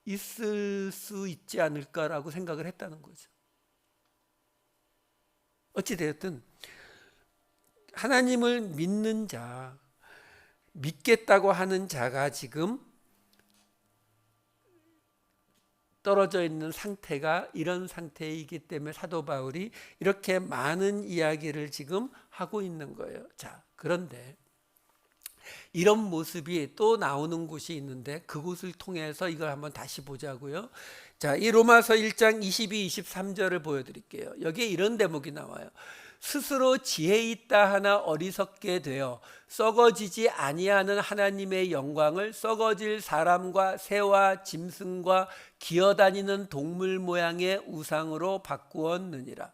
있을 수 있지 않을까라고 생각을 했다는 거죠. 어찌되었든 하나님을 믿는 자, 믿겠다고 하는 자가 지금 떨어져 있는 상태가 이런 상태이기 때문에 사도 바울이 이렇게 많은 이야기를 지금 하고 있는 거예요. 자, 그런데 이런 모습이 또 나오는 곳이 있는데 그곳을 통해서 이걸 한번 다시 보자고요. 자, 이 로마서 1장 22, 23절을 보여드릴게요. 여기에 이런 대목이 나와요. 스스로 지혜 있다 하나 어리석게 되어 썩어지지 아니하는 하나님의 영광을 썩어질 사람과 새와 짐승과 기어다니는 동물 모양의 우상으로 바꾸었느니라.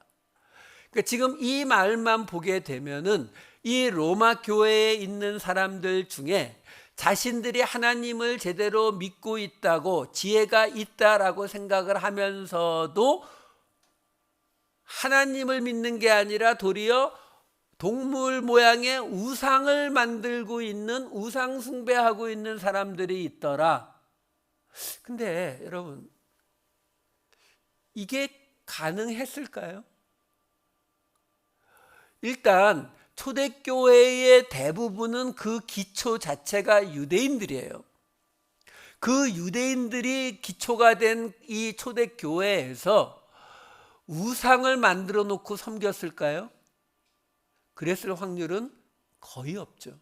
그러니까 지금 이 말만 보게 되면은 이 로마 교회에 있는 사람들 중에 자신들이 하나님을 제대로 믿고 있다고 지혜가 있다라고 생각을 하면서도 하나님을 믿는 게 아니라 도리어 동물 모양의 우상을 만들고 있는 우상 숭배하고 있는 사람들이 있더라. 근데 여러분, 이게 가능했을까요? 일단 초대교회의 대부분은 그 기초 자체가 유대인들이에요. 그 유대인들이 기초가 된 이 초대교회에서 우상을 만들어 놓고 섬겼을까요? 그랬을 확률은 거의 없죠.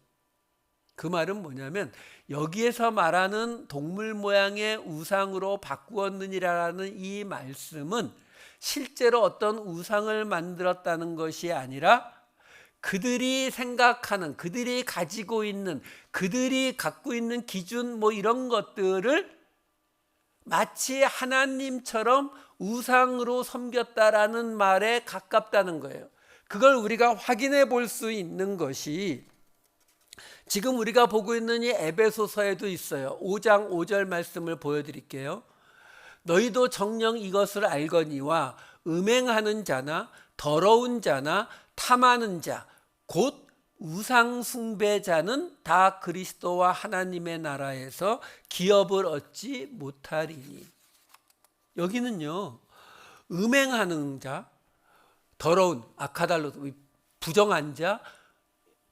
그 말은 뭐냐면 여기에서 말하는 동물 모양의 우상으로 바꾸었느니라는 이 말씀은 실제로 어떤 우상을 만들었다는 것이 아니라 그들이 생각하는, 그들이 가지고 있는, 그들이 갖고 있는 기준 뭐 이런 것들을 마치 하나님처럼 우상으로 섬겼다라는 말에 가깝다는 거예요. 그걸 우리가 확인해 볼 수 있는 것이 지금 우리가 보고 있는 이 에베소서에도 있어요. 5장 5절 말씀을 보여드릴게요. 너희도 정녕 이것을 알거니와 음행하는 자나 더러운 자나 탐하는 자 곧 우상 숭배자는 다 그리스도와 하나님의 나라에서 기업을 얻지 못하리니. 여기는요, 음행하는 자, 더러운 아카달로 부정한 자,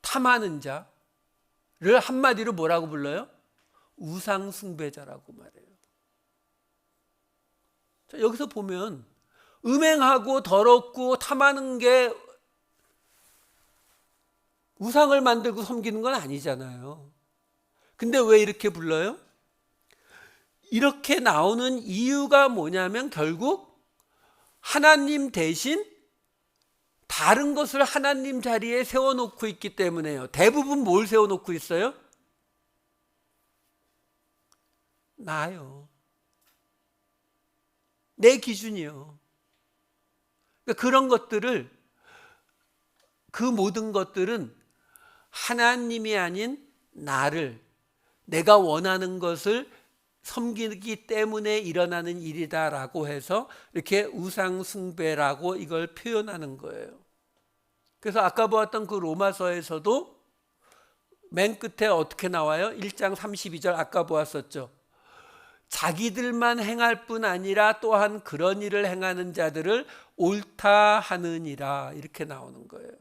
탐하는 자를 한마디로 뭐라고 불러요? 우상 숭배자라고 말해요. 자, 여기서 보면 음행하고 더럽고 탐하는 게 우상을 만들고 섬기는 건 아니잖아요. 근데 왜 이렇게 불러요? 이렇게 나오는 이유가 뭐냐면 결국 하나님 대신 다른 것을 하나님 자리에 세워놓고 있기 때문에요. 대부분 뭘 세워놓고 있어요? 나요. 내 기준이요. 그러니까 그런 것들을, 그 모든 것들은 하나님이 아닌 나를, 내가 원하는 것을 섬기기 때문에 일어나는 일이다라고 해서 이렇게 우상 숭배라고 이걸 표현하는 거예요. 그래서 아까 보았던 그 로마서에서도 맨 끝에 어떻게 나와요? 1장 32절 아까 보았었죠. 자기들만 행할 뿐 아니라 또한 그런 일을 행하는 자들을 옳다 하느니라, 이렇게 나오는 거예요.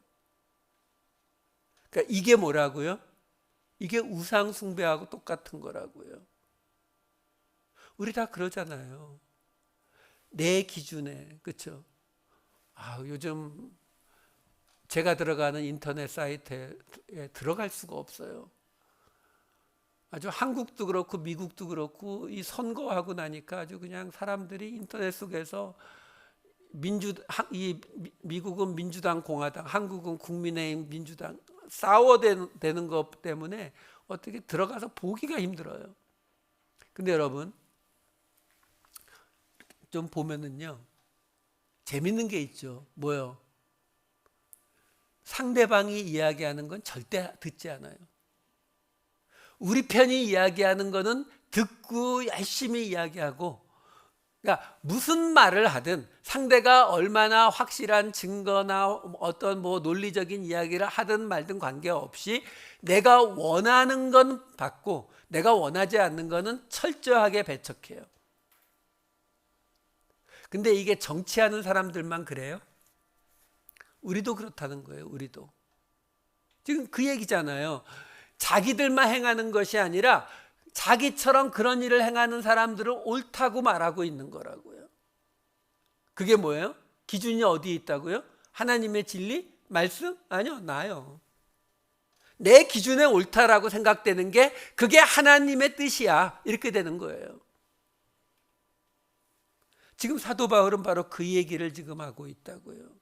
그러니까 이게 뭐라고요? 이게 우상 숭배하고 똑같은 거라고요. 우리 다 그러잖아요. 내 기준에, 그렇죠? 요즘 제가 들어가는 인터넷 사이트에 들어갈 수가 없어요. 아주 한국도 그렇고 미국도 그렇고 이 선거하고 나니까 아주 그냥 사람들이 인터넷 속에서 미국은 민주당 공화당, 한국은 국민의힘 민주당 싸워대는 것 때문에 어떻게 들어가서 보기가 힘들어요. 근데 여러분 좀 보면은요, 재밌는 게 있죠. 뭐요? 상대방이 이야기하는 건 절대 듣지 않아요. 우리 편이 이야기하는 거는 듣고 열심히 이야기하고, 그러니까 무슨 말을 하든 상대가 얼마나 확실한 증거나 어떤 뭐 논리적인 이야기를 하든 말든 관계없이 내가 원하는 건 받고 내가 원하지 않는 거는 철저하게 배척해요. 근데 이게 정치하는 사람들만 그래요? 우리도 그렇다는 거예요. 우리도. 지금 그 얘기잖아요. 자기들만 행하는 것이 아니라 자기처럼 그런 일을 행하는 사람들을 옳다고 말하고 있는 거라고요. 그게 뭐예요? 기준이 어디에 있다고요? 하나님의 진리? 말씀? 아니요, 나요. 내 기준에 옳다라고 생각되는 게 그게 하나님의 뜻이야. 이렇게 되는 거예요. 지금 사도 바울은 바로 그 얘기를 지금 하고 있다고요.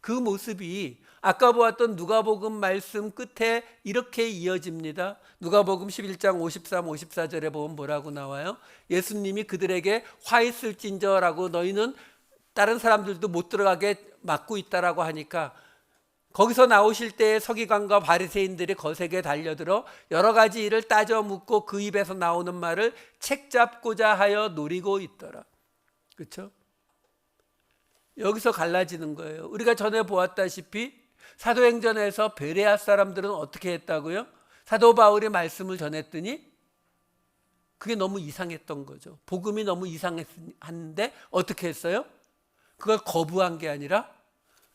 그 모습이 아까 보았던 누가복음 말씀 끝에 이렇게 이어집니다. 누가복음 11장 53, 54절에 보면 뭐라고 나와요? 예수님이 그들에게 화 있을진저라고 너희는 다른 사람들도 못 들어가게 막고 있다라고 하니까 거기서 나오실 때 서기관과 바리새인들이 거세게 달려들어 여러 가지 일을 따져 묻고 그 입에서 나오는 말을 책잡고자 하여 노리고 있더라. 그렇죠? 여기서 갈라지는 거예요. 우리가 전에 보았다시피 사도행전에서 베레아 사람들은 어떻게 했다고요? 사도 바울이 말씀을 전했더니 그게 너무 이상했던 거죠. 복음이 너무 이상했는데 어떻게 했어요? 그걸 거부한 게 아니라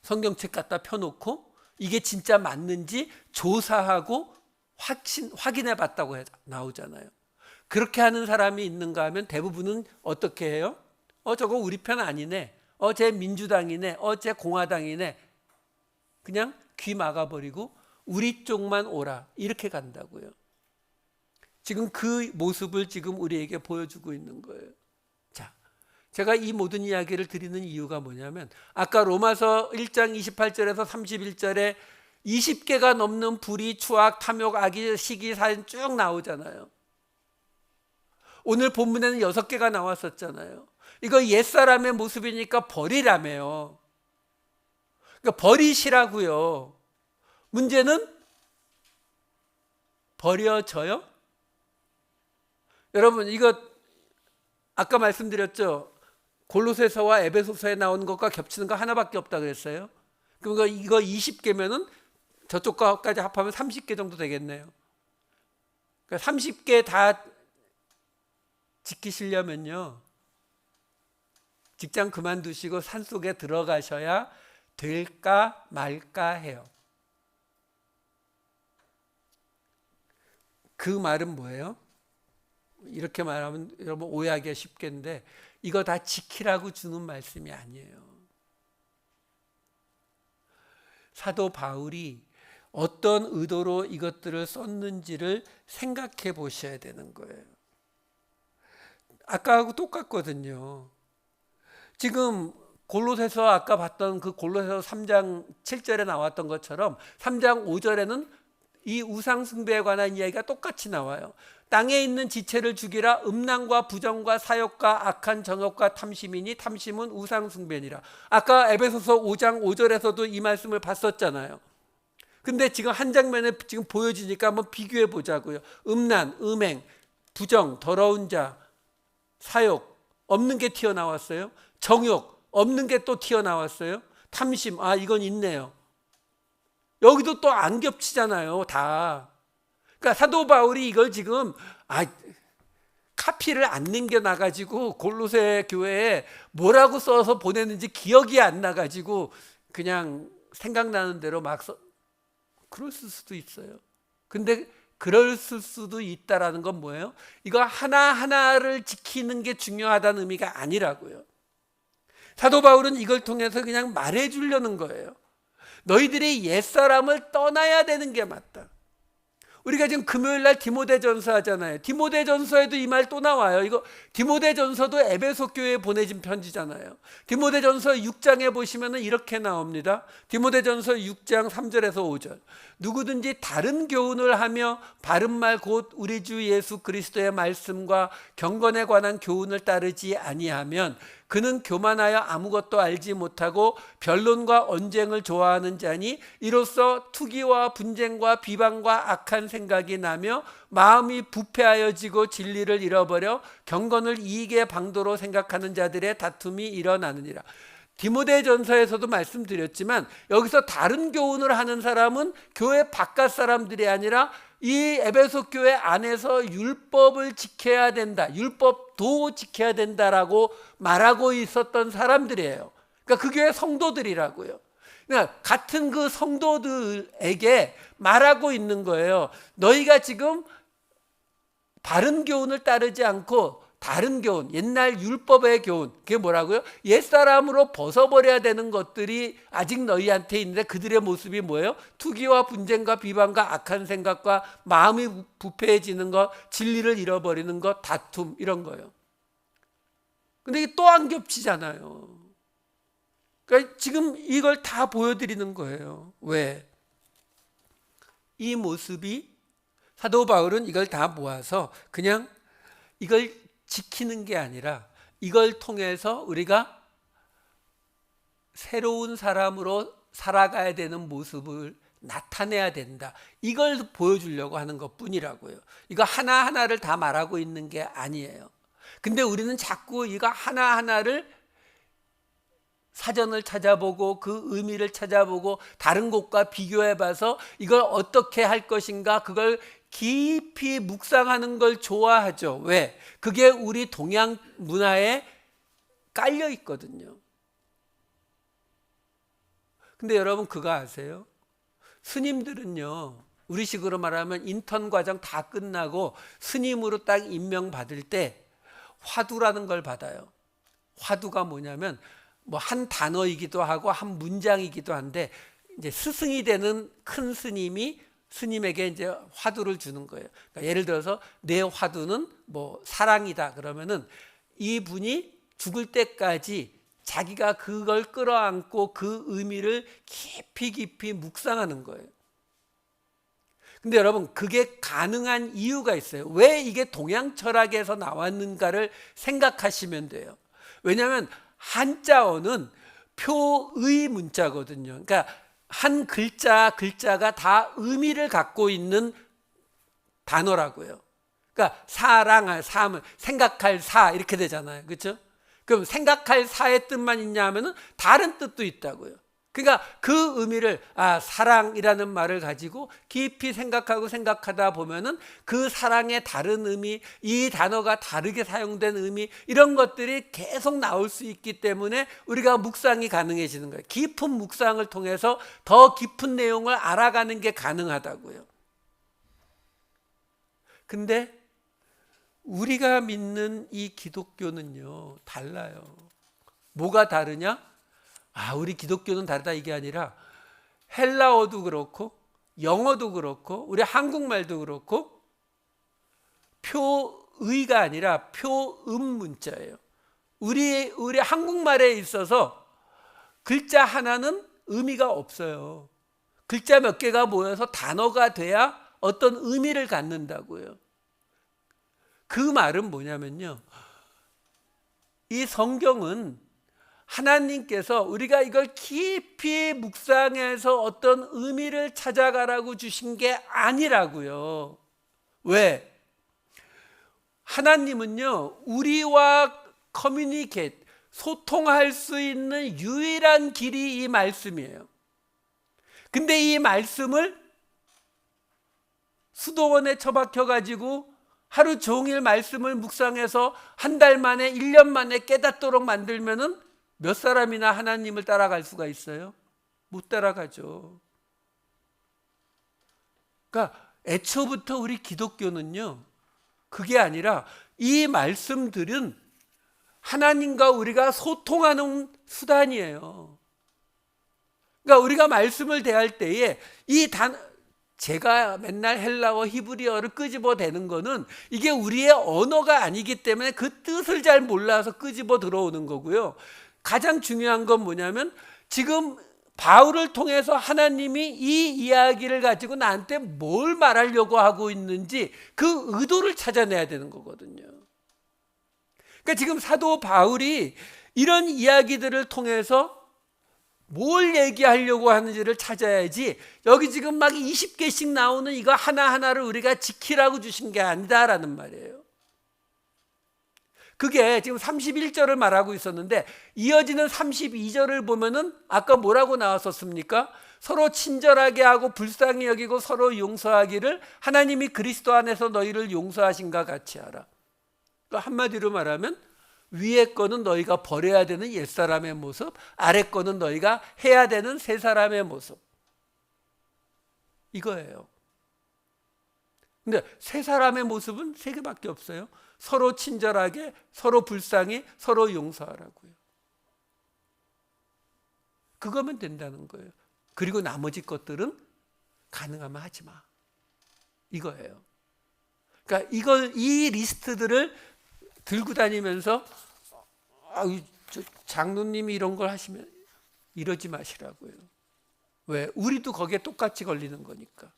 성경책 갖다 펴놓고 이게 진짜 맞는지 조사하고 확인해 봤다고 나오잖아요. 그렇게 하는 사람이 있는가 하면 대부분은 어떻게 해요? 저거 우리 편 아니네. 쟤 민주당이네. 쟤 공화당이네. 그냥 귀 막아버리고 우리 쪽만 오라. 이렇게 간다고요. 지금 그 모습을 지금 우리에게 보여주고 있는 거예요. 자, 제가 이 모든 이야기를 드리는 이유가 뭐냐면 아까 로마서 1장 28절에서 31절에 20개가 넘는 불의, 추악, 탐욕, 악의, 시기, 살인 쭉 나오잖아요. 오늘 본문에는 6개가 나왔었잖아요. 이거 옛사람의 모습이니까 버리라며요. 그러니까 버리시라고요. 문제는 버려져요? 여러분 이거 아까 말씀드렸죠. 골로새서와 에베소서에 나오는 것과 겹치는 거 하나밖에 없다 그랬어요. 그럼 이거 20개면은 저쪽 거까지 합하면 30개 정도 되겠네요. 그러니까 30개 다 지키시려면요. 직장 그만두시고 산속에 들어가셔야 될까 말까 해요. 그 말은 뭐예요? 이렇게 말하면 여러분 오해하기가 쉽겠는데 이거 다 지키라고 주는 말씀이 아니에요. 사도 바울이 어떤 의도로 이것들을 썼는지를 생각해 보셔야 되는 거예요. 아까하고 똑같거든요. 지금 골로새서 아까 봤던 그 골로새서 3장 7절에 나왔던 것처럼 3장 5절에는 이 우상 숭배에 관한 이야기가 똑같이 나와요. 땅에 있는 지체를 죽이라. 음란과 부정과 사욕과 악한 정욕과 탐심이니 탐심은 우상 숭배니라. 아까 에베소서 5장 5절에서도 이 말씀을 봤었잖아요. 근데 지금 한 장면에 지금 보여지니까 한번 비교해 보자고요. 음란, 음행, 부정, 더러운 자, 사욕 없는 게 튀어나왔어요. 정욕 없는 게 또 튀어나왔어요. 탐심 이건 있네요. 여기도 또 안 겹치잖아요. 다. 그러니까 사도 바울이 이걸 지금 카피를 안 남겨놔가지고 골로새 교회에 뭐라고 써서 보냈는지 기억이 안 나가지고 그냥 생각나는 대로 막 그럴 수도 있어요. 근데 그럴 수도 있다라는 건 뭐예요? 이거 하나하나를 지키는 게 중요하다는 의미가 아니라고요. 사도 바울은 이걸 통해서 그냥 말해주려는 거예요. 너희들이 옛사람을 떠나야 되는 게 맞다. 우리가 지금 금요일날 디모데전서 하잖아요. 디모데전서에도 이 말 또 나와요. 이거 디모데전서도 에베소 교회에 보내진 편지잖아요. 디모데전서 6장에 보시면 이렇게 나옵니다. 디모데전서 6장 3절에서 5절. 누구든지 다른 교훈을 하며 바른 말 곧 우리 주 예수 그리스도의 말씀과 경건에 관한 교훈을 따르지 아니하면 그는 교만하여 아무것도 알지 못하고 변론과 언쟁을 좋아하는 자니 이로써 투기와 분쟁과 비방과 악한 생각이 나며 마음이 부패하여지고 진리를 잃어버려 경건을 이익의 방도로 생각하는 자들의 다툼이 일어나느니라. 디모데전서에서도 말씀드렸지만 여기서 다른 교훈을 하는 사람은 교회 바깥 사람들이 아니라 이 에베소 교회 안에서 율법을 지켜야 된다, 율법도 지켜야 된다라고 말하고 있었던 사람들이에요. 그러니까 그 교회 성도들이라고요. 그러니까 같은 그 성도들에게 말하고 있는 거예요. 너희가 지금 바른 교훈을 따르지 않고 다른 교훈, 옛날 율법의 교훈, 그게 뭐라고요? 옛사람으로 벗어버려야 되는 것들이 아직 너희한테 있는데 그들의 모습이 뭐예요? 투기와 분쟁과 비방과 악한 생각과 마음이 부패해지는 것, 진리를 잃어버리는 것, 다툼, 이런 거예요. 근데 이게 또 안 겹치잖아요. 그러니까 지금 이걸 다 보여드리는 거예요. 왜? 이 모습이 사도 바울은 이걸 다 모아서 그냥 이걸 지키는 게 아니라 이걸 통해서 우리가 새로운 사람으로 살아가야 되는 모습을 나타내야 된다. 이걸 보여주려고 하는 것뿐이라고요. 이거 하나하나를 다 말하고 있는 게 아니에요. 근데 우리는 자꾸 이거 하나하나를 사전을 찾아보고 그 의미를 찾아보고 다른 곳과 비교해봐서 이걸 어떻게 할 것인가, 그걸 깊이 묵상하는 걸 좋아하죠. 왜? 그게 우리 동양 문화에 깔려 있거든요. 근데 여러분 그거 아세요? 스님들은요, 우리식으로 말하면 인턴 과정 다 끝나고 스님으로 딱 임명받을 때 화두라는 걸 받아요. 화두가 뭐냐면 뭐 한 단어이기도 하고 한 문장이기도 한데, 이제 스승이 되는 큰 스님이 스님에게 이제 화두를 주는 거예요. 그러니까 예를 들어서 내 화두는 뭐 사랑이다 그러면은 이분이 죽을 때까지 자기가 그걸 끌어안고 그 의미를 깊이 묵상하는 거예요. 근데 여러분 그게 가능한 이유가 있어요. 왜 이게 동양 철학에서 나왔는가를 생각하시면 돼요. 왜냐하면 한자어는 표의 문자거든요. 그러니까 한 글자가 다 의미를 갖고 있는 단어라고요. 그러니까 사랑, 삶을 생각할 사 이렇게 되잖아요. 그렇죠? 그럼 생각할 사의 뜻만 있냐 하면은 다른 뜻도 있다고요. 그러니까 그 의미를 사랑이라는 말을 가지고 깊이 생각하다 보면은 그 사랑의 다른 의미, 이 단어가 다르게 사용된 의미, 이런 것들이 계속 나올 수 있기 때문에 우리가 묵상이 가능해지는 거예요. 깊은 묵상을 통해서 더 깊은 내용을 알아가는 게 가능하다고요. 근데 우리가 믿는 이 기독교는요, 달라요. 뭐가 다르냐? 우리 기독교는 다르다 이게 아니라 헬라어도 그렇고 영어도 그렇고 우리 한국말도 그렇고 표의가 아니라 표음 문자예요. 우리 한국말에 있어서 글자 하나는 의미가 없어요. 글자 몇 개가 모여서 단어가 돼야 어떤 의미를 갖는다고요. 그 말은 뭐냐면요, 이 성경은 하나님께서 우리가 이걸 깊이 묵상해서 어떤 의미를 찾아가라고 주신 게 아니라고요. 왜? 하나님은요, 우리와 커뮤니케이트, 소통할 수 있는 유일한 길이 이 말씀이에요. 근데 이 말씀을 수도원에 처박혀 가지고 하루 종일 말씀을 묵상해서 한 달 만에 1년 만에 깨닫도록 만들면은 몇 사람이나 하나님을 따라갈 수가 있어요? 못 따라가죠. 그러니까 애초부터 우리 기독교는요, 그게 아니라 이 말씀들은 하나님과 우리가 소통하는 수단이에요. 그러니까 우리가 말씀을 대할 때에 제가 맨날 헬라어, 히브리어를 끄집어대는 거는 이게 우리의 언어가 아니기 때문에 그 뜻을 잘 몰라서 끄집어 들어오는 거고요. 가장 중요한 건 뭐냐면 지금 바울을 통해서 하나님이 이 이야기를 가지고 나한테 뭘 말하려고 하고 있는지 그 의도를 찾아내야 되는 거거든요. 그러니까 지금 사도 바울이 이런 이야기들을 통해서 뭘 얘기하려고 하는지를 찾아야지, 여기 지금 막 20개씩 나오는 이거 하나하나를 우리가 지키라고 주신 게 아니다라는 말이에요. 그게 지금 31절을 말하고 있었는데 이어지는 32절을 보면은 아까 뭐라고 나왔었습니까? 서로 친절하게 하고 불쌍히 여기고 서로 용서하기를 하나님이 그리스도 안에서 너희를 용서하신가 같이 하라. 한마디로 말하면 위에 거는 너희가 버려야 되는 옛사람의 모습, 아래 거는 너희가 해야 되는 새 사람의 모습, 이거예요. 근데 새 사람의 모습은 세 개밖에 없어요. 서로 친절하게, 서로 불쌍히, 서로 용서하라고요. 그거면 된다는 거예요. 그리고 나머지 것들은 가능하면 하지 마, 이거예요. 그러니까 이 리스트들을 들고 다니면서 장로님이 이런 걸 하시면 이러지 마시라고요. 왜? 우리도 거기에 똑같이 걸리는 거니까.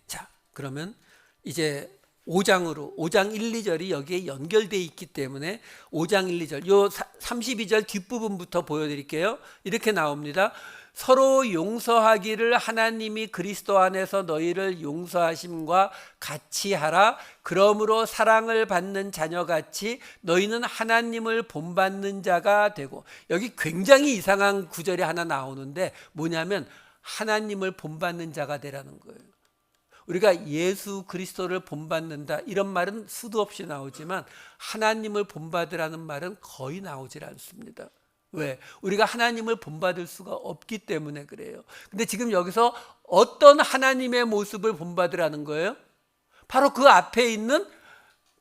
자, 그러면 이제 5장 1, 2절이 여기에 연결되어 있기 때문에 5장 1, 2절, 요 32절 뒷부분부터 보여드릴게요. 이렇게 나옵니다. 서로 용서하기를 하나님이 그리스도 안에서 너희를 용서하심과 같이 하라. 그러므로 사랑을 받는 자녀같이 너희는 하나님을 본받는 자가 되고. 여기 굉장히 이상한 구절이 하나 나오는데 뭐냐면 하나님을 본받는 자가 되라는 거예요. 우리가 예수 그리스도를 본받는다 이런 말은 수도 없이 나오지만 하나님을 본받으라는 말은 거의 나오질 않습니다. 왜? 우리가 하나님을 본받을 수가 없기 때문에 그래요. 근데 지금 여기서 어떤 하나님의 모습을 본받으라는 거예요? 바로 그 앞에 있는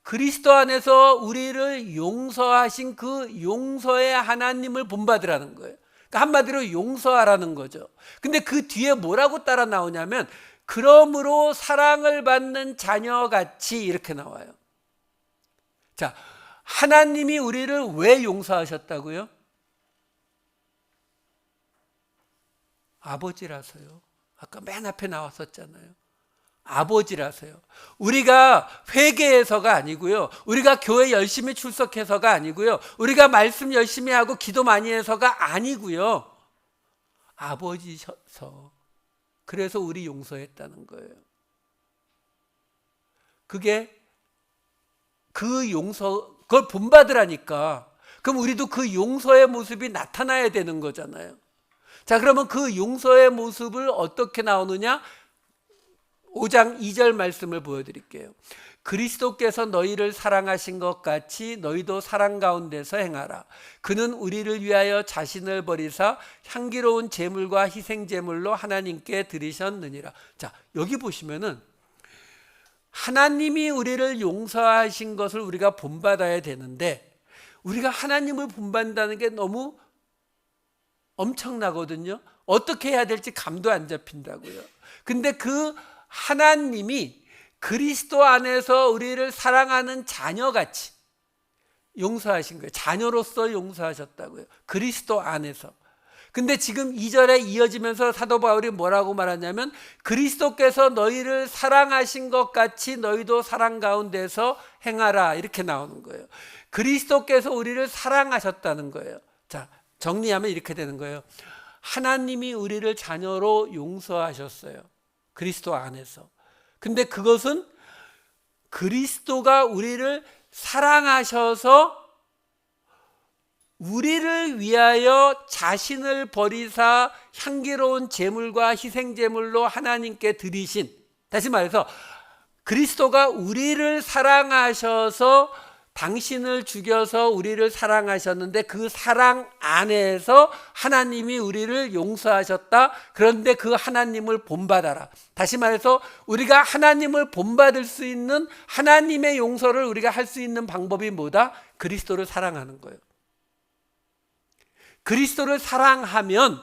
그리스도 안에서 우리를 용서하신 그 용서의 하나님을 본받으라는 거예요. 그러니까 한마디로 용서하라는 거죠. 근데 그 뒤에 뭐라고 따라 나오냐면 그러므로 사랑을 받는 자녀같이 이렇게 나와요. 자, 하나님이 우리를 왜 용서하셨다고요? 아버지라서요. 아까 맨 앞에 나왔었잖아요. 아버지라서요. 우리가 회개해서가 아니고요. 우리가 교회 열심히 출석해서가 아니고요. 우리가 말씀 열심히 하고 기도 많이 해서가 아니고요. 아버지셔서. 그래서 우리 용서했다는 거예요. 그게 그 용서, 그걸 본받으라니까. 그럼 우리도 그 용서의 모습이 나타나야 되는 거잖아요. 자, 그러면 그 용서의 모습을 어떻게 나오느냐? 5장 2절 말씀을 보여드릴게요. 그리스도께서 너희를 사랑하신 것 같이 너희도 사랑 가운데서 행하라. 그는 우리를 위하여 자신을 버리사 향기로운 제물과 희생 제물로 하나님께 드리셨느니라. 자, 여기 보시면은 하나님이 우리를 용서하신 것을 우리가 본받아야 되는데 우리가 하나님을 본받는다는 게 너무 엄청나거든요. 어떻게 해야 될지 감도 안 잡힌다고요. 근데 그 하나님이 그리스도 안에서 우리를 사랑하는 자녀같이 용서하신 거예요. 자녀로서 용서하셨다고요. 그리스도 안에서. 근데 지금 2절에 이어지면서 사도 바울이 뭐라고 말하냐면 그리스도께서 너희를 사랑하신 것 같이 너희도 사랑 가운데서 행하라 이렇게 나오는 거예요. 그리스도께서 우리를 사랑하셨다는 거예요. 자, 정리하면 이렇게 되는 거예요. 하나님이 우리를 자녀로 용서하셨어요. 그리스도 안에서. 근데 그것은 그리스도가 우리를 사랑하셔서 우리를 위하여 자신을 버리사 향기로운 제물과 희생 제물로 하나님께 드리신, 다시 말해서 그리스도가 우리를 사랑하셔서 당신을 죽여서 우리를 사랑하셨는데 그 사랑 안에서 하나님이 우리를 용서하셨다. 그런데 그 하나님을 본받아라. 다시 말해서 우리가 하나님을 본받을 수 있는 하나님의 용서를 우리가 할 수 있는 방법이 뭐다? 그리스도를 사랑하는 거예요. 그리스도를 사랑하면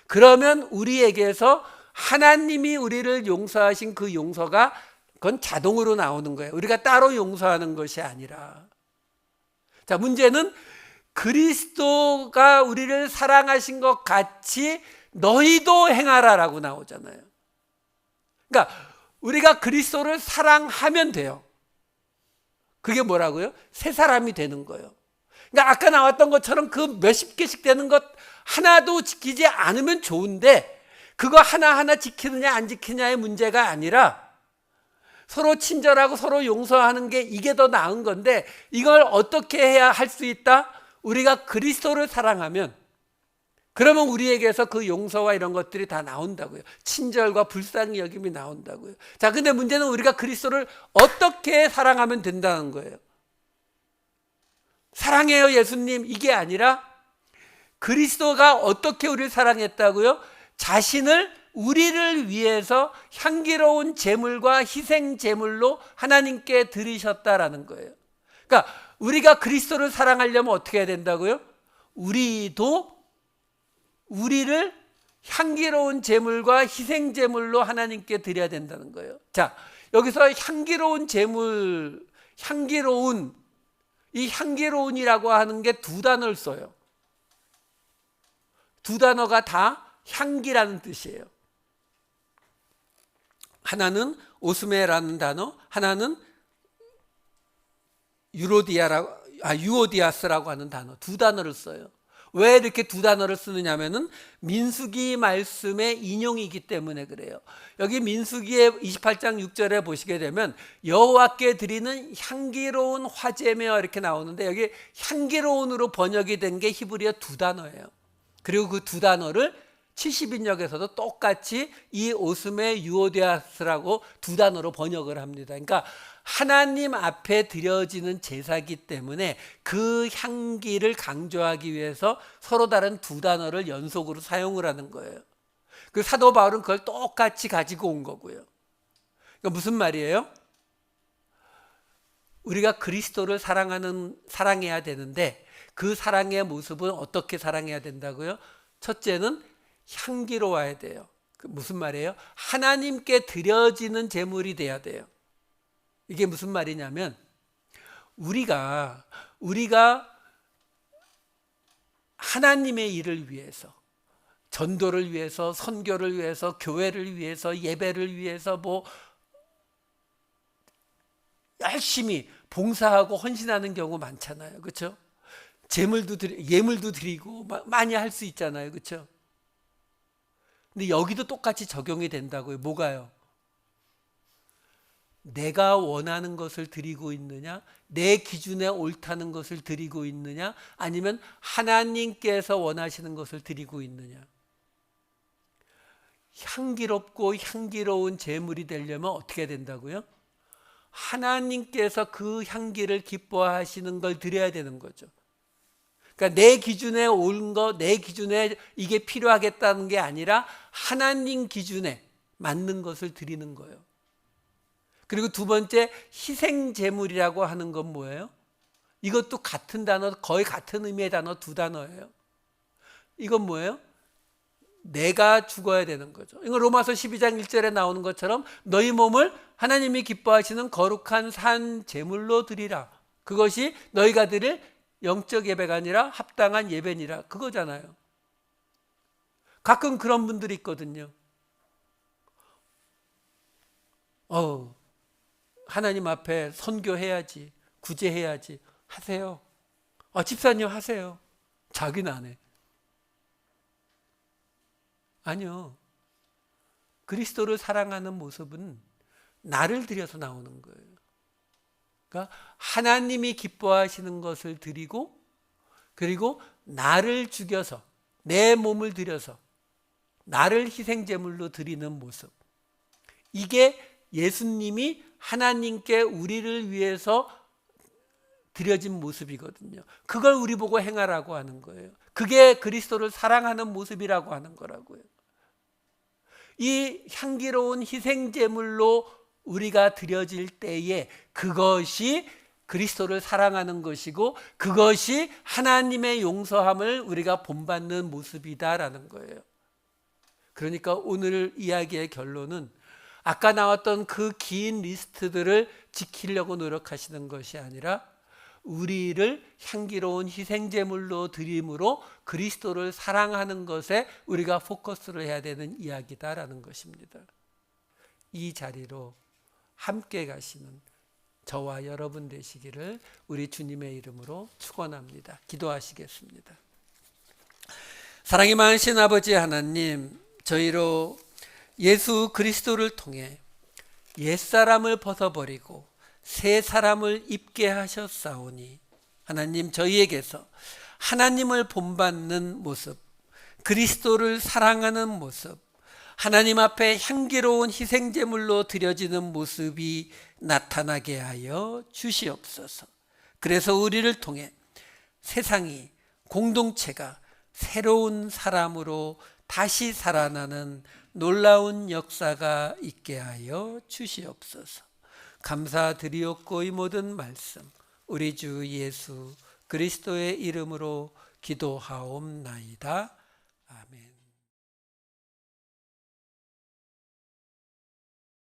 그러면 우리에게서 하나님이 우리를 용서하신 그 용서가 그건 자동으로 나오는 거예요. 우리가 따로 용서하는 것이 아니라. 자, 문제는 그리스도가 우리를 사랑하신 것 같이 너희도 행하라라고 나오잖아요. 그러니까 우리가 그리스도를 사랑하면 돼요. 그게 뭐라고요? 새 사람이 되는 거예요. 그러니까 아까 나왔던 것처럼 그 몇십 개씩 되는 것 하나도 지키지 않으면 좋은데, 그거 하나하나 지키느냐 안 지키느냐의 문제가 아니라 서로 친절하고 서로 용서하는 게 이게 더 나은 건데, 이걸 어떻게 해야 할 수 있다? 우리가 그리스도를 사랑하면, 그러면 우리에게서 그 용서와 이런 것들이 다 나온다고요. 친절과 불쌍히 여김이 나온다고요. 자, 근데 문제는 우리가 그리스도를 어떻게 사랑하면 된다는 거예요. 사랑해요 예수님 이게 아니라, 그리스도가 어떻게 우리를 사랑했다고요? 자신을 우리를 위해서 향기로운 제물과 희생 제물로 하나님께 드리셨다라는 거예요. 그러니까 우리가 그리스도를 사랑하려면 어떻게 해야 된다고요? 우리도 우리를 향기로운 제물과 희생 제물로 하나님께 드려야 된다는 거예요. 자, 여기서 향기로운 제물, 이 향기로운이라고 하는 게 두 단어를 써요. 두 단어가 다 향기라는 뜻이에요. 하나는 오스메라는 단어, 하나는 유오디아스라고 하는 단어, 두 단어를 써요. 왜 이렇게 두 단어를 쓰느냐면은 민수기 말씀의 인용이기 때문에 그래요. 여기 민수기의 28장 6절에 보시게 되면 여호와께 드리는 향기로운 화제며 이렇게 나오는데, 여기 향기로운으로 번역이 된 게 히브리어 두 단어예요. 그리고 그 두 단어를 70인역에서도 똑같이 이 오스메 유오디아스라고 두 단어로 번역을 합니다. 그러니까 하나님 앞에 드려지는 제사기 때문에 그 향기를 강조하기 위해서 서로 다른 두 단어를 연속으로 사용을 하는 거예요. 그 사도 바울은 그걸 똑같이 가지고 온 거고요. 그러니까 무슨 말이에요? 우리가 그리스도를 사랑해야 되는데, 그 사랑의 모습은 어떻게 사랑해야 된다고요? 첫째는 향기로워야 돼요. 무슨 말이에요? 하나님께 드려지는 제물이 돼야 돼요. 이게 무슨 말이냐면, 우리가 하나님의 일을 위해서, 전도를 위해서, 선교를 위해서, 교회를 위해서, 예배를 위해서 뭐 열심히 봉사하고 헌신하는 경우 많잖아요. 그렇죠? 예물도 드리고 많이 할 수 있잖아요. 그렇죠? 근데 여기도 똑같이 적용이 된다고요. 뭐가요? 내가 원하는 것을 드리고 있느냐, 내 기준에 옳다는 것을 드리고 있느냐, 아니면 하나님께서 원하시는 것을 드리고 있느냐. 향기롭고 향기로운 제물이 되려면 어떻게 된다고요? 하나님께서 그 향기를 기뻐하시는 걸 드려야 되는 거죠. 그러니까 내 기준에 옳은 거, 내 기준에 이게 필요하겠다는 게 아니라 하나님 기준에 맞는 것을 드리는 거예요. 그리고 두 번째, 희생제물이라고 하는 건 뭐예요? 이것도 같은 단어, 거의 같은 의미의 단어, 두 단어예요. 이건 뭐예요? 내가 죽어야 되는 거죠. 이건 로마서 12장 1절에 나오는 것처럼 너희 몸을 하나님이 기뻐하시는 거룩한 산 제물로 드리라. 그것이 너희가 드릴 영적 예배가 아니라 합당한 예배니라. 그거잖아요. 가끔 그런 분들이 있거든요. 하나님 앞에 선교해야지, 구제해야지. 하세요. 집사님 하세요. 자기는 안 해. 아니요. 그리스도를 사랑하는 모습은 나를 들여서 나오는 거예요. 그러니까 하나님이 기뻐하시는 것을 드리고, 그리고 나를 죽여서, 내 몸을 들여서 나를 희생제물로 드리는 모습. 이게 예수님이 하나님께 우리를 위해서 드려진 모습이거든요. 그걸 우리 보고 행하라고 하는 거예요. 그게 그리스도를 사랑하는 모습이라고 하는 거라고요. 이 향기로운 희생제물로 우리가 드려질 때에 그것이 그리스도를 사랑하는 것이고, 그것이 하나님의 용서함을 우리가 본받는 모습이다라는 거예요. 그러니까 오늘 이야기의 결론은 아까 나왔던 그 긴 리스트들을 지키려고 노력하시는 것이 아니라 우리를 향기로운 희생제물로 드림으로 그리스도를 사랑하는 것에 우리가 포커스를 해야 되는 이야기다라는 것입니다. 이 자리로 함께 가시는 저와 여러분 되시기를 우리 주님의 이름으로 축원합니다. 기도하시겠습니다. 사랑이 많으신 아버지 하나님, 저희로 예수 그리스도를 통해 옛사람을 벗어버리고 새 사람을 입게 하셨사오니 하나님, 저희에게서 하나님을 본받는 모습, 그리스도를 사랑하는 모습, 하나님 앞에 향기로운 희생제물로 드려지는 모습이 나타나게 하여 주시옵소서. 그래서 우리를 통해 세상이, 공동체가 새로운 사람으로 다시 살아나는 놀라운 역사가 있게 하여 주시옵소서. 감사드리옵고 이 모든 말씀 우리 주 예수 그리스도의 이름으로 기도하옵나이다. 아멘.